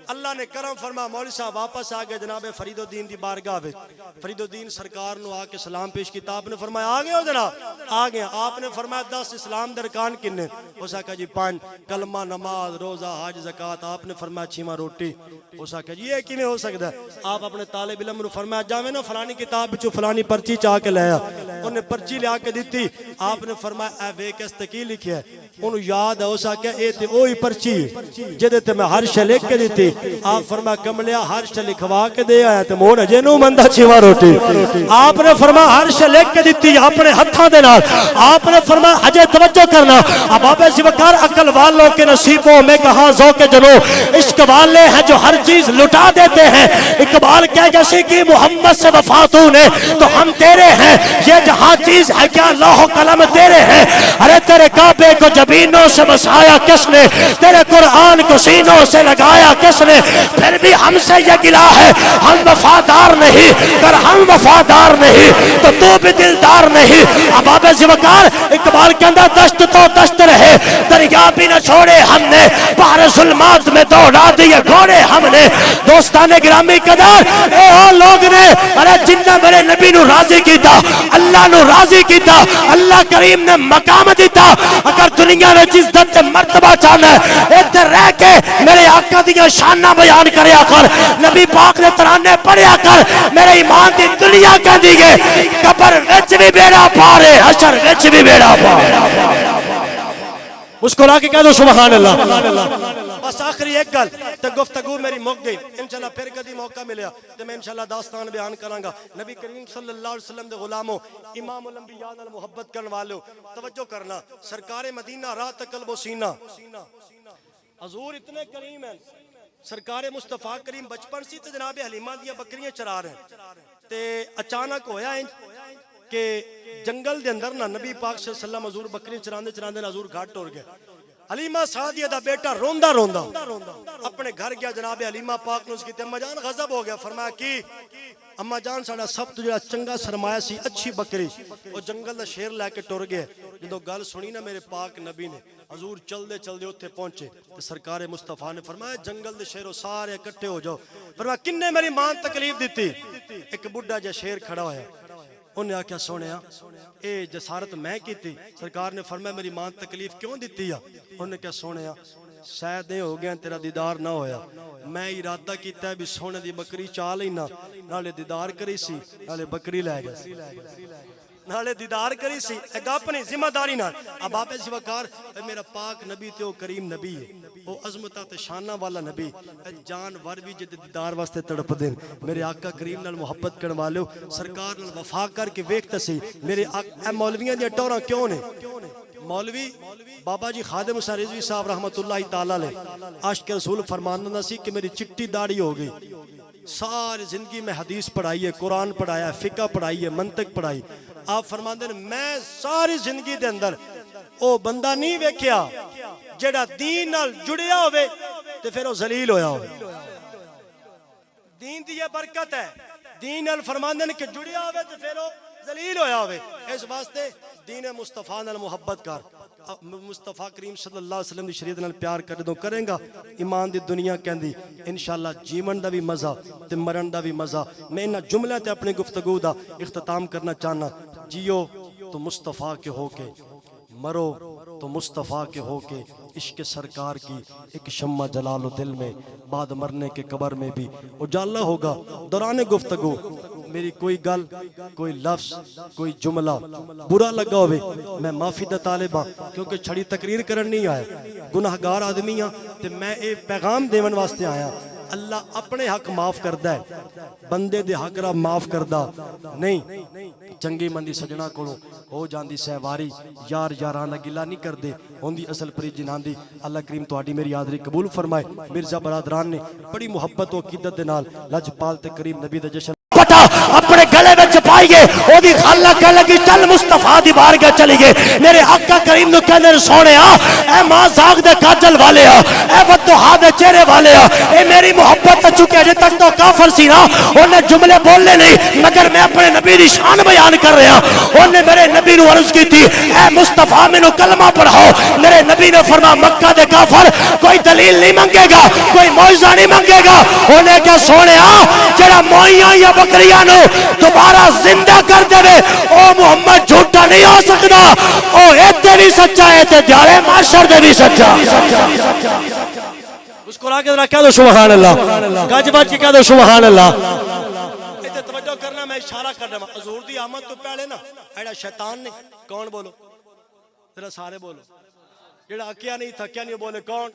Speaker 2: اللہ نے کرم فرما مولوی صاحب واپس آ گئے جناب فرید الدین دی بارگاہ وچ. فرید الدین سرکار نو آ کے سلام پیش کیتا. آپ نے فرمایا آ گئے ہو جناب آ گئے. آپ نے فرمایا 10 اسلام دے ارکان کنے؟ اس آکھا جی 5 کلمہ نماز روزہ حج زکات. آپ نے فرمایا 6واں روٹی. اس آکھا جی یہ کیویں ہو سکدا ہے؟ آپ اپنے طالب علم نو فرمایا جاویں نا فلانی کتاب وچوں فلانی پرچی چا کے لے آ. انہیں پرچی لے آ کے دتی. آپ نے فرمایا اے ویکھ اس تے کی لکھیا ہے؟ اونوں یاد ہے. اس آکھا اے تے اوہی پرچی جدے تے میں ہر شے لکھ کے دتی. آپ فرمایا کملیا ہر شے لکھوا کے دے آیا تے موڑ اجے نو مندا 6واں روٹی. آپ نے فرمایا ہر شے لکھ کے دتی اپنے ہتھاں دے نال. آپ نے فرمایا اجے توجہ کرنا اب بابے زیوکار عقل والوں کے نصیبوں میں کہاں ذوق جنو عشق والے ہیں جو ہر چیز لٹا دیتے ہیں. اقبال کہہ جیسے کہ محمد سے وفاتوں نے تو ہم تیرے ہیں یہ جہاں چیز ہے کیا لوح و قلم تیرے ہیں. ارے تیرے کعبے کو جبینوں سے بسایا کس نے تیرے قرآن کو سینوں سے لگایا کس نے. پھر بھی ہم سے یہ گلا ہے ہم وفادار نہیں. اگر ہم وفادار نہیں تو بھی دلدار نہیں. اب بابے زیوکار اقبال کے اندر دشت تو دشت رہے دریا بھی نہ چھوڑے ہم نے بحر ظلمات میں دوڑا دیے گھوڑے ہم نے. دوستان گرامی قدر اے او لوگ نے ارے جنہ میرے نبی نو راضی کیتا اللہ نو راضی کیتا اللہ کریم نے مقام دیتا. اگر دنیا میں عزت مرتبہ چاہنا ہے ادھر رہ کے میرے آقا دیاں شاناں بیان کریا کر نبی پاک نے ترانے پڑھیا کر. میرے ایمان دی دنیا کہندی ہے قبر وچ بھی بیڑا پارے حشر وچ بھی بیڑا پارے. مسکرا کے کہہ دو سبحان اللہ. بس آخری ایک گل تے گفتگو میری مک گئی. انشاءاللہ پھر کدی موقع ملیا تے میں انشاءاللہ داستان بیان کراں گا. نبی کریم صلی اللہ علیہ وسلم دے غلاموں امام الانبیاء نال محبت کرن والو توجہ کرنا. سرکار مدینہ راہ قلب و سینہ حضور اتنے کریم ہیں. سرکار مصطفیٰ کریم بچپن سی تے جناب حلیمہ دیا بکریاں چرا رہے ہیں تے اچانک ہویا کہ جنگل دے اندر نا نبی پاک صلی اللہ علیہ وسلم حضور بکری چراندے چراندے حضور گھاٹ ٹر گئے. حلیمہ سعدیہ دا بیٹا روندا روندا اپنے گھر گیا. جناب حلیمہ پاک نے اس کی اماں جان غضب ہو گیا. فرمایا کی اماں جان ساڈا سب تو جڑا چنگا سرمایہ سی اچھی بکری وہ جنگل دا شیر لے کے ٹر گئے. جدوں گل سنی نا میرے پاک نبی نے حضور چلدے چلدے اوتھے پہنچے تے سرکار مصطفیٰ نے فرمایا جنگل دے شیرو سارے اکٹھے ہو جاؤ. فرمایا کنے میری ماں تکلیف دیتی؟ ایک بڈھا جا شیر کھڑا ہویا. انہیں آکھیا سونیا اے جسارت میں کی تھی؟ سرکار نے فرمایا میری ماں تکلیف کیوں دیتی ہے؟ انہوں نے کہا سونیا شاید یہ ہو گیا تیرا دیدار نہ ہویا. میں ارادہ کیتا ہے بھی سونے دی بکری چال ہی نہ نالے دیدار کری سی نالے بکری لے گئے نالے دیدار کری سی ایک اپنی ذمہ داری نال. اب بابے زیوکار میرا پاک نبی تے او کریم نبی ہے او عظمتہ تے شانہ والا نبی جانور بھی جد دیدار واسطے تڑپ دین. میرے آقا کریم نال محبت کرن والو سرکار نال وفا کر کے ویکھتا سی. میرے اے مولویاں دی ٹوراں کیوں نے؟ مولوی بابا جی خادم حسین رضوی صاحب رحمت اللہ تعالی علیہ عاشق رسول فرماندا سی کہ میری چٹی داڑھی ہو گئی. ساری زندگی میں حدیث پڑھائی ہے قرآن پڑھایا فقہ پڑھائی ہے منطق پڑھائی. آپ فرماندے ہیں میں ساری زندگی دے اندر او بندہ نہیں ویکھیا جڑا دین نال جڑیا ہوئے تے پھر او ذلیل ہویا ہوئے. دین دی یہ برکت ہے. دین نال فرماندے ہیں کہ جڑیا ہوئے تے پھر او ذلیل ہویا ہوئے. اس واسطے دین مصطفیٰ نال محبت کر. مصطفیٰ کریم صلی اللہ علیہ وسلم دی شریعت نال پیار کر دو کریں گا ایمان دی دنیا کہندی انشاءاللہ جیون دا بھی مزہ تے مرن دا بھی مزہ. میں انہاں جملے تے اپنی گفتگو دا اختتام کرنا چاہنا. جیو تو مصطفیٰ کے ہو کے مرو تو مصطفیٰ کے ہو کے عشق سرکار کی ایک شمع جلال و دل میں بعد مرنے کے قبر میں بھی اجالا ہوگا. دوران گفتگو میری کوئی گل کوئی لفظ کوئی جملہ برا لگا ہوئے میں معافی دا طالب ہاں کیونکہ چھڑی تقریر کرن نہیں آیا گناہگار آدمی ہاں تے میں ایک پیغام دیون واسطے آیا. اللہ اپنے حق معاف کردا ہے، بندے دے حق رب معاف کردا نہیں۔ چنگی مندی سجنا کولوں ہو جاندی سہواری، یار یاراں دا گلا نہیں کردے، ہوندی اصل پری جنان دی۔ اللہ کریم تہاڈی میری حاضری قبول فرمائے۔ مرزا برادران نے بڑی محبت و عقیدت دے نال لجپال تے کریم نبی دا جشن پٹا اپنے گلے وچ پائیے، او دی خالہ کہہ لگی چل مصطفیٰ دی بارگاہ چلی گئے۔ میرے آقا کریم نو کہنے سونیا اے ماں زاغ دے کاجل والے آ، اے فتوحا دے چہرے والے آ، اے میری محبت چکے جے تک تو کافر سی نا، انہیں جملے بولنے نہیں مگر میں اپنے نبی دی شان بیان کر رہا۔ انہیں میرے نبی نو عرض کی تھی اے مصطفیٰ مینوں کلمہ پڑھاؤ۔ میرے نبی نے فرمایا مکہ دے کافر کوئی دلیل نہیں منگے گا، کوئی معجزہ نہیں منگے گا۔ انہیں کہا سونیا جڑا موئیاں یا بکریاں نو دوبارہ زندہ کر دے او محمد جھوٹا نہیں ہو سکتا، او ایتے بھی سچا ہے تے دیارے معاشر دے بھی سچا۔ مسکرا کے ذرا کہہ دو سبحان اللہ، گج بج کے کہہ دو سبحان اللہ۔ ایتھے توجہ کرنا، میں اشارہ کر رہا ہوں حضور دی آمد تو پہلے نا ایڑا شیطان نے کون بولو ذرا سارے بولو، جڑا اکیا نہیں تھکیا نہیں بولے کون؟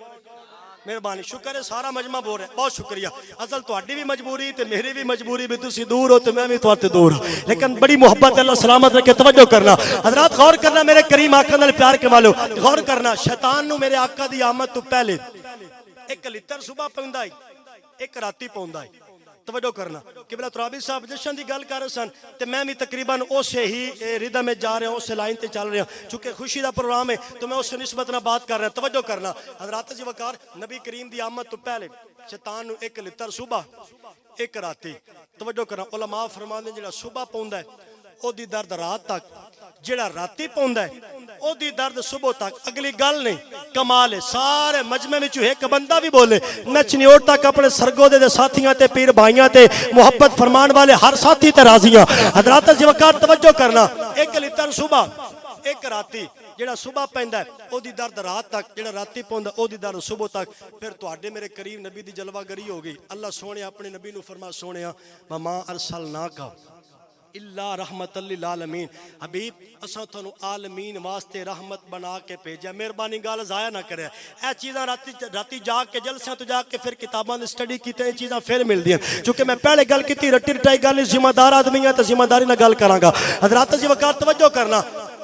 Speaker 2: مہربانی شکر ہے سارا مجمع بول رہا ہے، بہت شکریہ۔ اصل تہاڈی بھی مجبوری تے میری بھی مجبوری بھی، تسی دور ہو تے میں بھی تہاڈے دور ہوں، لیکن بڑی محبت اللہ سلامت رکھے۔ توجہ کرنا حضرات، غور کرنا میرے کریم آقا نال پیار کے والو، غور کرنا۔ شیطان نو میرے آقا دی آمد تو پہلے ایک لتر صبح پوندا ہے، ایک راتی پوندا ہے۔ توجہ کرنا، قبلہ ترابی صاحب جشن دی گل کر رہے سن تے میں بھی تقریباً اسے ہی ردم میں جا رہا ہوں، اسے لائن تے چل رہا ہوں، چونکہ خوشی دا پروگرام ہے تو میں اس نسبت نہ بات کر رہا ہوں۔ توجہ کرنا حضرات جی وقار، نبی کریم دی آمد تو پہلے شیطان نو ایک لتر صبح ایک راتی۔ توجہ کرنا، علماء فرماندے جڑا صبح پوندا ہے او دی درد رات تک، جڑا راتی پوندا ہے او دی درد صبح تک۔ اگلی گل نہیں، کمال ہے۔ سارے مجمع وچ ایک بندہ بھی بولے میں چنیوڑ تک اپنے سرگودے دے ساتھیاں تے پیر بھائیاں تے محبت فرمان والے ہر ساتھی تے راضیاں۔ حضرات جی وقار توجہ کرنا، ایک لتر صبح ایک راتی، جڑا صبح پیندا ہے او دی درد رات تک، جڑا راتی پوندا او دی درد صبح تک۔ پھر تواڈے میرے کریم نبی دی جلوہ گری ہو گئی۔ اللہ سونے اپنے نبی نو فرما سونیا وما ارسلناک اللہ رحمت للعالمین، حبیب اساں تانوں عالمین واسطے رحمت بنا کے بھیجا۔ مہربانی گل ضائع نہ کرے، اے چیزاں راتی جا کے جلسیاں تو جا کے پھر کتاباں دی سٹڈی کیتے اے چیزاں پھر ملدیاں، چونکہ میں پہلے گل کیتی رٹی رٹائی گل ذمہ دار آدمی ہے تے ذمہ داری نال گل کراں گا۔ حضرات جی وقار توجہ کرنا،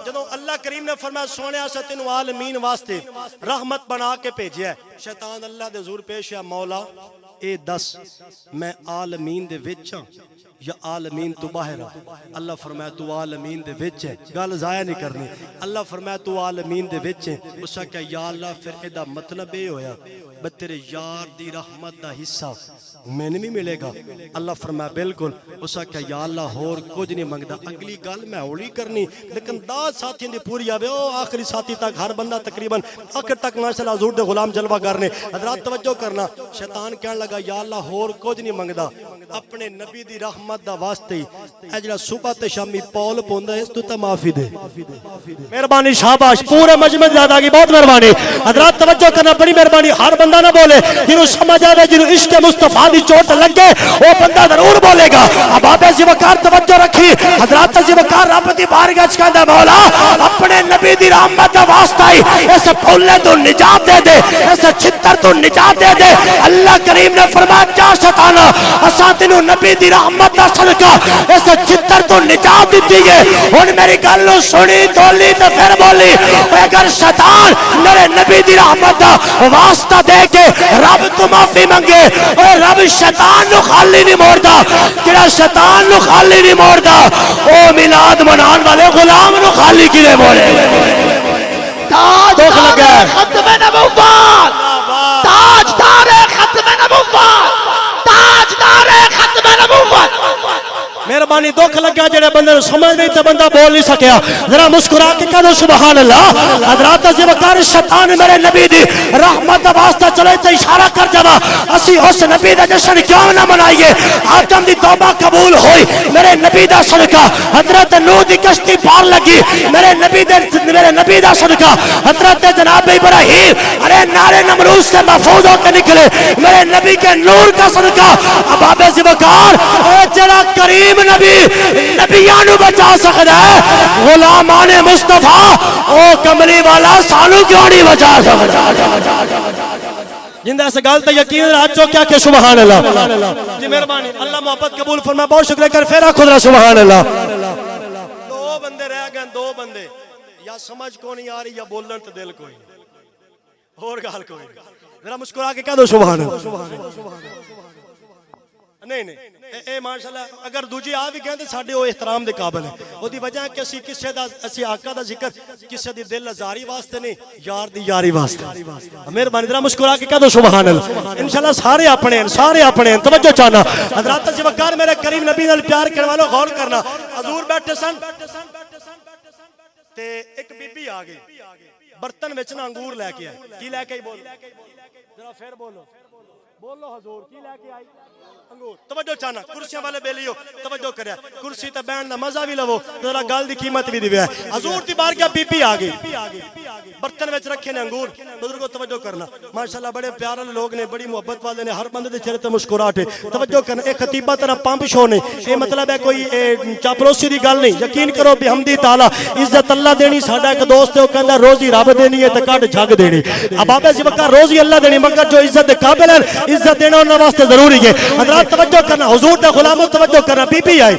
Speaker 2: جدوں اللہ کریم نے فرمایا سونے اساں تینوں عالمین واسطے رحمت بنا کے بھیجیا ہے، شیطان اللہ دے حضور پیش ہے مولا اے دس میں عالمین دے وچ ہاں یا عالمین تو باہر آ؟ اللہ فرمایا تو عالمین دے وچ ہے، گل ضائع نہیں کرنی۔ اللہ فرمایا تو عالمین دے وچ ہے۔ اس کہا یا اللہ پھر ایدہ مطلب اے ہویا بس تیرے یار دی رحمت دا حصہ میں نہیں ملے گا؟ اللہ فرمایا بالکل۔ اس کہا یا اللہ ہور کچھ نہیں منگدا۔ اگلی گل میں ہولی کرنی لیکن داد ساتھیاں دی پوری آوے، او آخری ساتھی تک ہر بندہ تقریباً آخر تک ماشاءاللہ حضور دے غلام جلوہ کرنے۔ حضرات توجہ کرنا، شیطان کہنے لگا یا اللہ ہور کچھ نہیں منگدا، اپنے نبی دی رحمت دا واسطے اے جڑا صبح تے شامی پول پوندا اس تو تے معافی دے۔ مہربانی شاباش، پورے مجمع زیادہ کی بہت مہربانی۔ حضرات توجہ کرنا، بڑی مہربانی۔ ہر بندہ نہ بولے، جنہوں سمجھ آئے جنہوں عشق مصطفیٰ دی چوٹ لگے وہ بندہ ضرور بولے گا۔ اب آپ زیوکار توجہ رکھی، حضرات زیوکار رب دی بارگاہ وچ کہندا مولا اپنے نبی دی رحمت دا واسطہ ہی اس پھولے تو نجات دے دے، اس چھتر تو نجات دے دے۔ اللہ کریم نے فرمایا جا شیطان اساں تینوں نبی دی رحمت دا صدقہ اس چھتر تو نجات دیتی ہے۔ ہن میری گل نو سنی تولی تے پھر بولی، اگر شیطان میرے نبی دی رحمت دا واسطہ دے کے رب تو معافی منگے، اے رب شیطان نو خالی نہیں موڑدا، جڑا شیطان نو خالی نہیں موڑدا او میلاد منان والے غلام نو خالی کیویں موڑے؟
Speaker 3: تاجدار ختم نبوت، تاجدار ختم نبوت، تاجدار ختم نبوت۔
Speaker 2: مہربانی دکھ لگا جڑے بندے نو سمجھ نہیں تے بندہ بول نہیں سکیا، ذرا مسکرا کے کہہ دو سبحان اللہ۔ حضرات زیوکار شیطان میرے نبی دی رحمت دا واسطہ چلے تے اشارہ کر جاوا اسی اس نبی دا جشن کیوں نہ منائیے؟ آدم دی توبہ قبول ہوئی میرے نبی دا صدقہ، حضرت نوح دی کشتی پار لگی میرے نبی دا صدقہ، حضرت جناب ابراہیم ارے نارے نمرود سے محفوظ ہو کے نکلے میرے نبی کے نور کا صدقہ۔ اب آپ زیوکار اے جڑا کریم نبی نبیانو بچا سکتا ہے، غلامان مصطفیٰ او کملی والا سانو کیوں نہیں بچا سکتا؟ جندہ ایسے گال تے یقین رہا چوکیا کہ سبحان اللہ جی مہربانی اللہ محبت قبول فرمائے بہت شکریہ کر پھر آخو ذرا سبحان اللہ دو بندے رہ گئے دو بندے یا سمجھ کو نہیں آ رہی یا بولن تو دل کوئی نہیں اور گال کوئی نہیں ذرا مسکرا کے کہہ دو سبحان اللہ نہیں نہیں اے ماشاءاللہ اگر دوجی آ بھی گئے تو ساڈے وہ احترام دے قابل ہے وہ دی وجہ ہے کہ اسی کسے دا اسی آقا دا ذکر کسے دی دل ازاری واسطے نہیں یار دی یاری واسطے مہربانی ذرا مسکرا کے کہہ دو سبحان اللہ انشاءاللہ سارے اپنے ہیں توجہ چاہنا حضرات سے وقار میرے کریم نبی نال پیار کرنے والوں غور کرنا حضور بیٹھے سن تے ایک بی بی آ گئی برتن وچ نا انگور لے کے آئی کی لے کے آئی بول ذرا پھر بولو حضور کی لے کے آئی انگور توجہ چاہنا کرسیاں والے بیلیو توجہ کریا کرسی تے بیٹھن دا مزہ بھی لو ذرا گل دی قیمت بھی دیوے حضور دی بارگاہ بی بی آ گئی برتن وچ رکھے نے انگور بزرگو توجہ کرنا ماشاءاللہ بڑے پیارے لوگ نے بڑی محبت والے نے ہر بندے دے چہرے تے مسکراہٹ ہے توجہ کرنا اے خطیبہ طرح پمپ شو نے اے مطلب ہے کوئی چاپلوسی دی گل نہیں یقین کرو بحمدی تعالی عزت اللہ دینی ساڈا ایک دوست ہے او کہندا روزی رب دینی ہے تے کڈ جھگ دینی اب بابے جی وکا روزی اللہ دینی مگر جو عزت دے قابل ہیں عزت دینا انہاں واسطے ضروری ہے حضرات توجہ کرنا حضور دے غلاموں توجہ کرنا بی بی آئی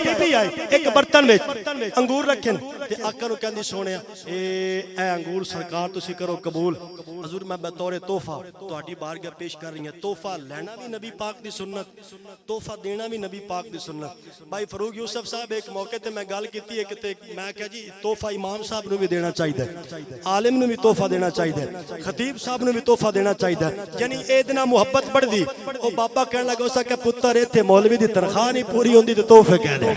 Speaker 2: ایک برتن وچ انگور رکھے تے آقا نو کہندی سونیا اے انگور سرکار تسی کرو قبول حضور میں بطور تحفہ تہاڈی بارگاہ پیش کر رہی ہوں تحفہ لینا بھی نبی پاک دی سنت تحفہ دینا بھی نبی پاک دی سنت بھائی فاروق یوسف صاحب ایک موقع تے میں گل کیتی ہے کہ میں کہا جی تحفہ امام صاحب نو بھی دینا چاہیے عالم نو بھی تحفہ دینا چاہیے خطیب صاحب نو بھی تحفہ دینا چاہیے یعنی اے دنا محبت بڑھ دی او بابا کہنے لگا اسا کہ پتر ایتھے مولوی دی تنخواہ نہیں پوری ہوندی تے تحفے کہہ دے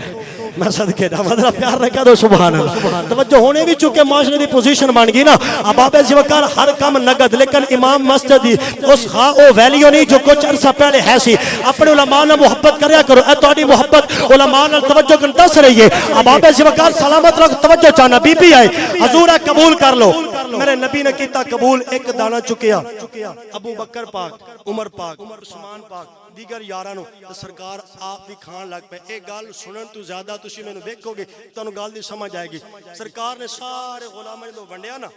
Speaker 2: میں صدقے دا مطلب پیار نہ کہہ دو سبحان اللہ توجہ ہونے بھی چونکہ معاشرے دی پوزیشن بن گئی نا اب آپ ایسی وقار ہر کام نگد لیکن امام مسجد دی اس خواہ او ویلیو نہیں جو کچھ عرصہ پہلے ہے سی اپنے علماء نے محبت کریا کرو اے تہاڈی محبت علماء نے توجہ کن دس رہی ہے اب آپ ایسی وقار سلامت رکھ توجہ چاہنا بی بی آئے حضور قبول کر لو میرے نبی نے کیتا قبول ایک دانہ چکیا ابو بکر پاک عمر پاک عثمان پاک دیگر یارانو سرکار آپ بھی کھان لگ پہ ایک گال سنن تو زیادہ تسی میں نو دیکھو گے تو انو گال دی سمجھ آئے گی سرکار نے سارے غلامہ نے دو ونڈیا نا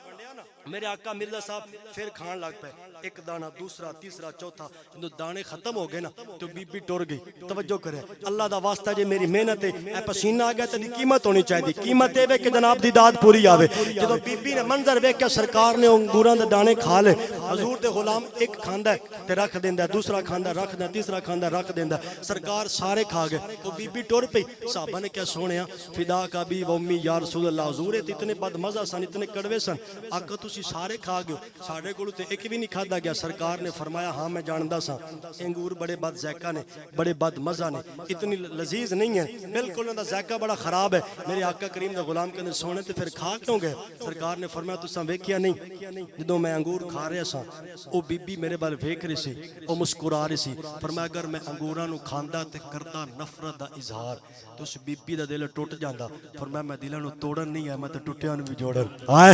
Speaker 2: میرے آقا مرزا صاحب پھر کھان لگ پہ ایک دانہ دوسرا تیسرا چوتھا جب دانے ختم ہو گئے نا تو بی بی ٹور گئی توجہ کرے اللہ دا واسطہ جے میری محنت ہے اے پسینہ آ گیا تے قیمت ہونی چاہیے قیمت اے وے کہ جناب دی داد پوری آوے جدوں بی بی نے منظر ویکھ کے سرکار نے انگوراں دے دانے کھا لے حضور دے غلام ایک کھاندا ہے تے رکھ دیندا ہے دوسرا کھاندا رکھ دیندا تیسرا کھاندا رکھ دیندا سرکار سارے کھا گئے تو بی بی ٹور پئی صحابہ نے کیا سونیا فدا کا بھی و امی یا رسول اللہ حضور اتنے بد مزہ سن اتنے کڑوے سن آقا تسی سارے کھا گئے ساڈے کولوں تے ایک بھی نہیں کھادا گیا سرکار نے فرمایا ہاں میں جاندا سا انگور بڑے بد ذائقہ نے بڑے بد مزہ نے اتنی لذیذ نہیں ہے بالکل ان دا ذائقہ بڑا خراب ہے میرے آقا کریم دے غلام کہندے سونے تے پھر کھا کیوں گئے سرکار نے فرمایا تساں ویکھیا نہیں جدوں میں انگور کھا رہا سا او بی بی میرے بال ویکھ رہی سی او مسکرا رہی سی فرمایا اگر میں انگوراں نو کھاندا تے کردا نفرت دا اظہار تو اس بی بی دا دل ٹوٹ جاندا فرمایا میں دلاں نو توڑن نہیں ہے میں تے ٹوٹیاں نو بھی جوڑن ہائے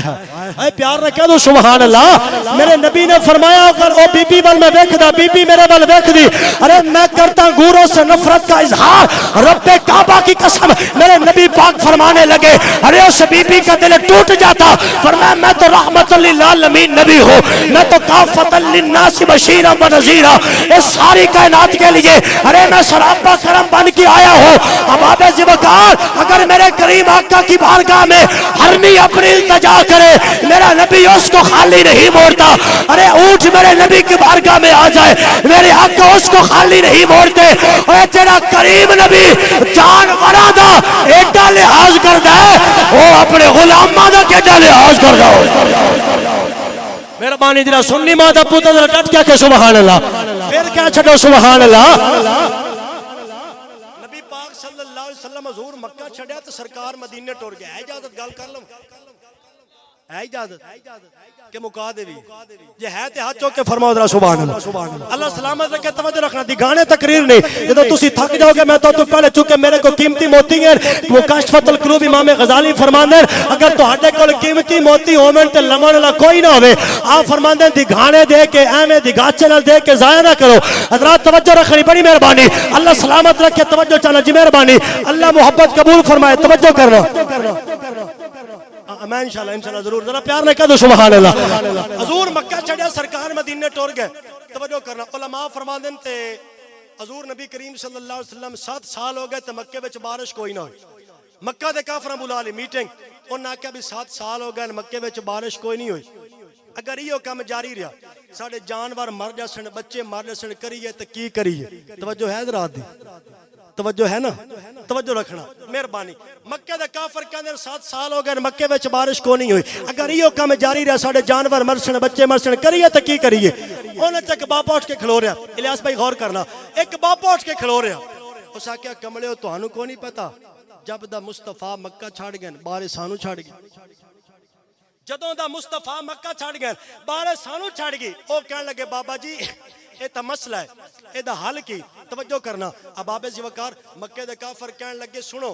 Speaker 2: ہائے پیار نہ کہہ دو سبحان اللہ میرے نبی نے فرمایا اگر او بی بی وال میں ویکھدا بی بی میرے وال ویکھدی ارے میں کرتا انگوروں سے نفرت کا اظہار رب کعبہ کی قسم میرے نبی پاک فرمانے لگے ارے اس بی بی کا دل ٹوٹ جاتا فرمایا میں تو رحمت للعالمین نبی ہوں میں تو کافۃ للناس بشیرا و نذیرا اس ساری کائنات کے لیے ارے میں سراپا کرم بن کے آیا ہوں اب آپ ذبکار اگر میرے کریم آقا کی بارگاہ میں حرمی اپنی التجا کرے میرا نبی اس کو خالی نہیں موڑتا ارے اونٹ میرے نبی کی بارگاہ میں آ جائے میرے آقا اس کو خالی نہیں موڑتے اے تیرا کریم نبی جانوراں دا ایڈا لحاظ کردا ہے وہ اپنے غلاماں دا کیڈا لحاظ کردا ہے مہربانی جرا سنی ماں دا پتر ذرا ڈٹ کے کہ سبحان اللہ پھر کیا چھڈو سبحان اللہ نبی پاک صلی اللہ علیہ وسلم حضور مکہ چھڈیا تے سرکار مدینے ٹر گیا ہے اجازت گل کر لوں ہے اجازت کہ مکا دے بھی یہ ہے تے ہاتھ چوک کے فرماؤ ذرا سبحان اللہ اللہ سلامت رکھے توجہ رکھنا دی گانے تقریر نہیں جدوں تسی تھک جاؤ گے میں تو پہلے چونکہ میرے کو قیمتی موتی ہیں مکاشفۃ القلوب امام غزالی فرماندے اگر تہاڈے کول قیمتی موتی ہوون تے لمن والا کوئی نہ ہوے آپ فرماندے دی گانے دے کے ایویں دی گاچے نال دے کے ضائع نہ کرو حضرات توجہ رکھنی بڑی مہربانی اللہ سلامت رکھے توجہ چاہنا جی مہربانی اللہ محبت قبول فرمائے توجہ کرنا میں انشاءاللہ ضرور. ذرا پیار میں کہہ دو سبحان اللہ. حضور مکہ چھڑیا سرکار مدینے ٹر گئے. توجہ کرنا علماء فرماندے تے حضور نبی کریم صلی اللہ علیہ وسلم 7 سال ہو گئے تے مکے وچ بارش کوئی نہ ہوئی. مکہ دے کافراں بلا لی میٹنگ. انہاں آکھیا بھی 7 سال ہو گئے مکے وچ بارش کوئی نہیں ہوئی. اگر یہ کام جاری رہا ساڈے جانور مر جاسن بچے مر جاسن کریے تے کی کریے. توجہ ہے حضرات دی؟ توجہ ہے نا؟ توجہ رکھنا مہربانی. مکے دے کافر کہندے 7 سال ہو گئے مکے وچ بارش کو نہیں ہوئی. اگر یہ کام جاری رہا ساڈے جانور مرسن بچے مرسن کریے تے کی کریے. انہاں تے ایک باپا اٹھ کے کھلو رہا. الیاس بھائی غور کرنا. ایک باپا اٹھ کے کھلو رہا. اس آکھیا کملیو تانوں کو نہیں پتا جب دا مصطفیٰ مکہ چھڑ گئے بارش سانو چھڑ گئی. جدوں دا مصطفیٰ مکہ چھڑ گئے بارش سانو چھڑ گئی. او کہن لگے بابا جی یہ تا مسئلہ ہے یہ دا حل کی. توجہ کرنا. اب آبے زیوکار مکے دے کافر کہن لگے سنو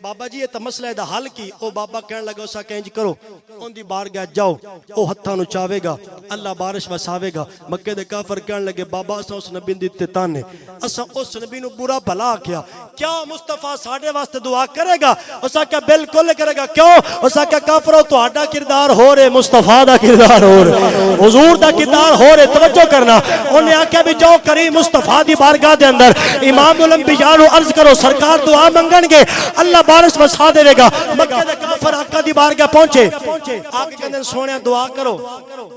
Speaker 2: بابا جی یہ تا مسئلہ ہے دا حل کی. او بابا کہن لگے اسا کہنج کرو ان دی بارگاہ جاؤ او ہتھاں نو چاوے گا اللہ بارش وساوے گا. مکے دے کافر کہن لگے بابا اسا اس نبی دی تانے اسا اس نبی نو برا بھلا کیا کیا مصطفیٰ ساڈے واسطے دعا کرے گا؟ اسا کہ بالکل کرے گا. کیوں؟ اسا کہ کافرو تہاڈا کردار ہو رہے مصطفیٰ دا کردار ہو رہے حضور دا کردار ہو رہے. توجہ کرنا. انہیں آکھیا بھی جاؤ کریم مصطفیٰ دی بارگاہ دے اندر امام الانبیاء نو عرض کرو سرکار دعا منگن گے اللہ بارش وسا دے گا. مکہ دے کافر آقا دی بارگاہ پہنچے. آقا کہندے سونے دعا کرو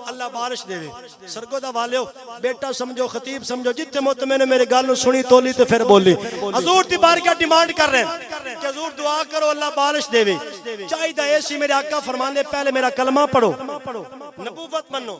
Speaker 2: اللہ بارش دے. سرگو دا والیو بیٹا سمجھو خطیب سمجھو جتنے مطمئن میرے گل نو سنی تولی تے پھر بولی. حضور دی بارگاہ ڈیمانڈ کر رہے ہیں کہ حضور دعا کرو اللہ بارش دے. چاہیے ایسی میرے آقا فرماندے پہلے میرا کلمہ پڑھو نبوت منو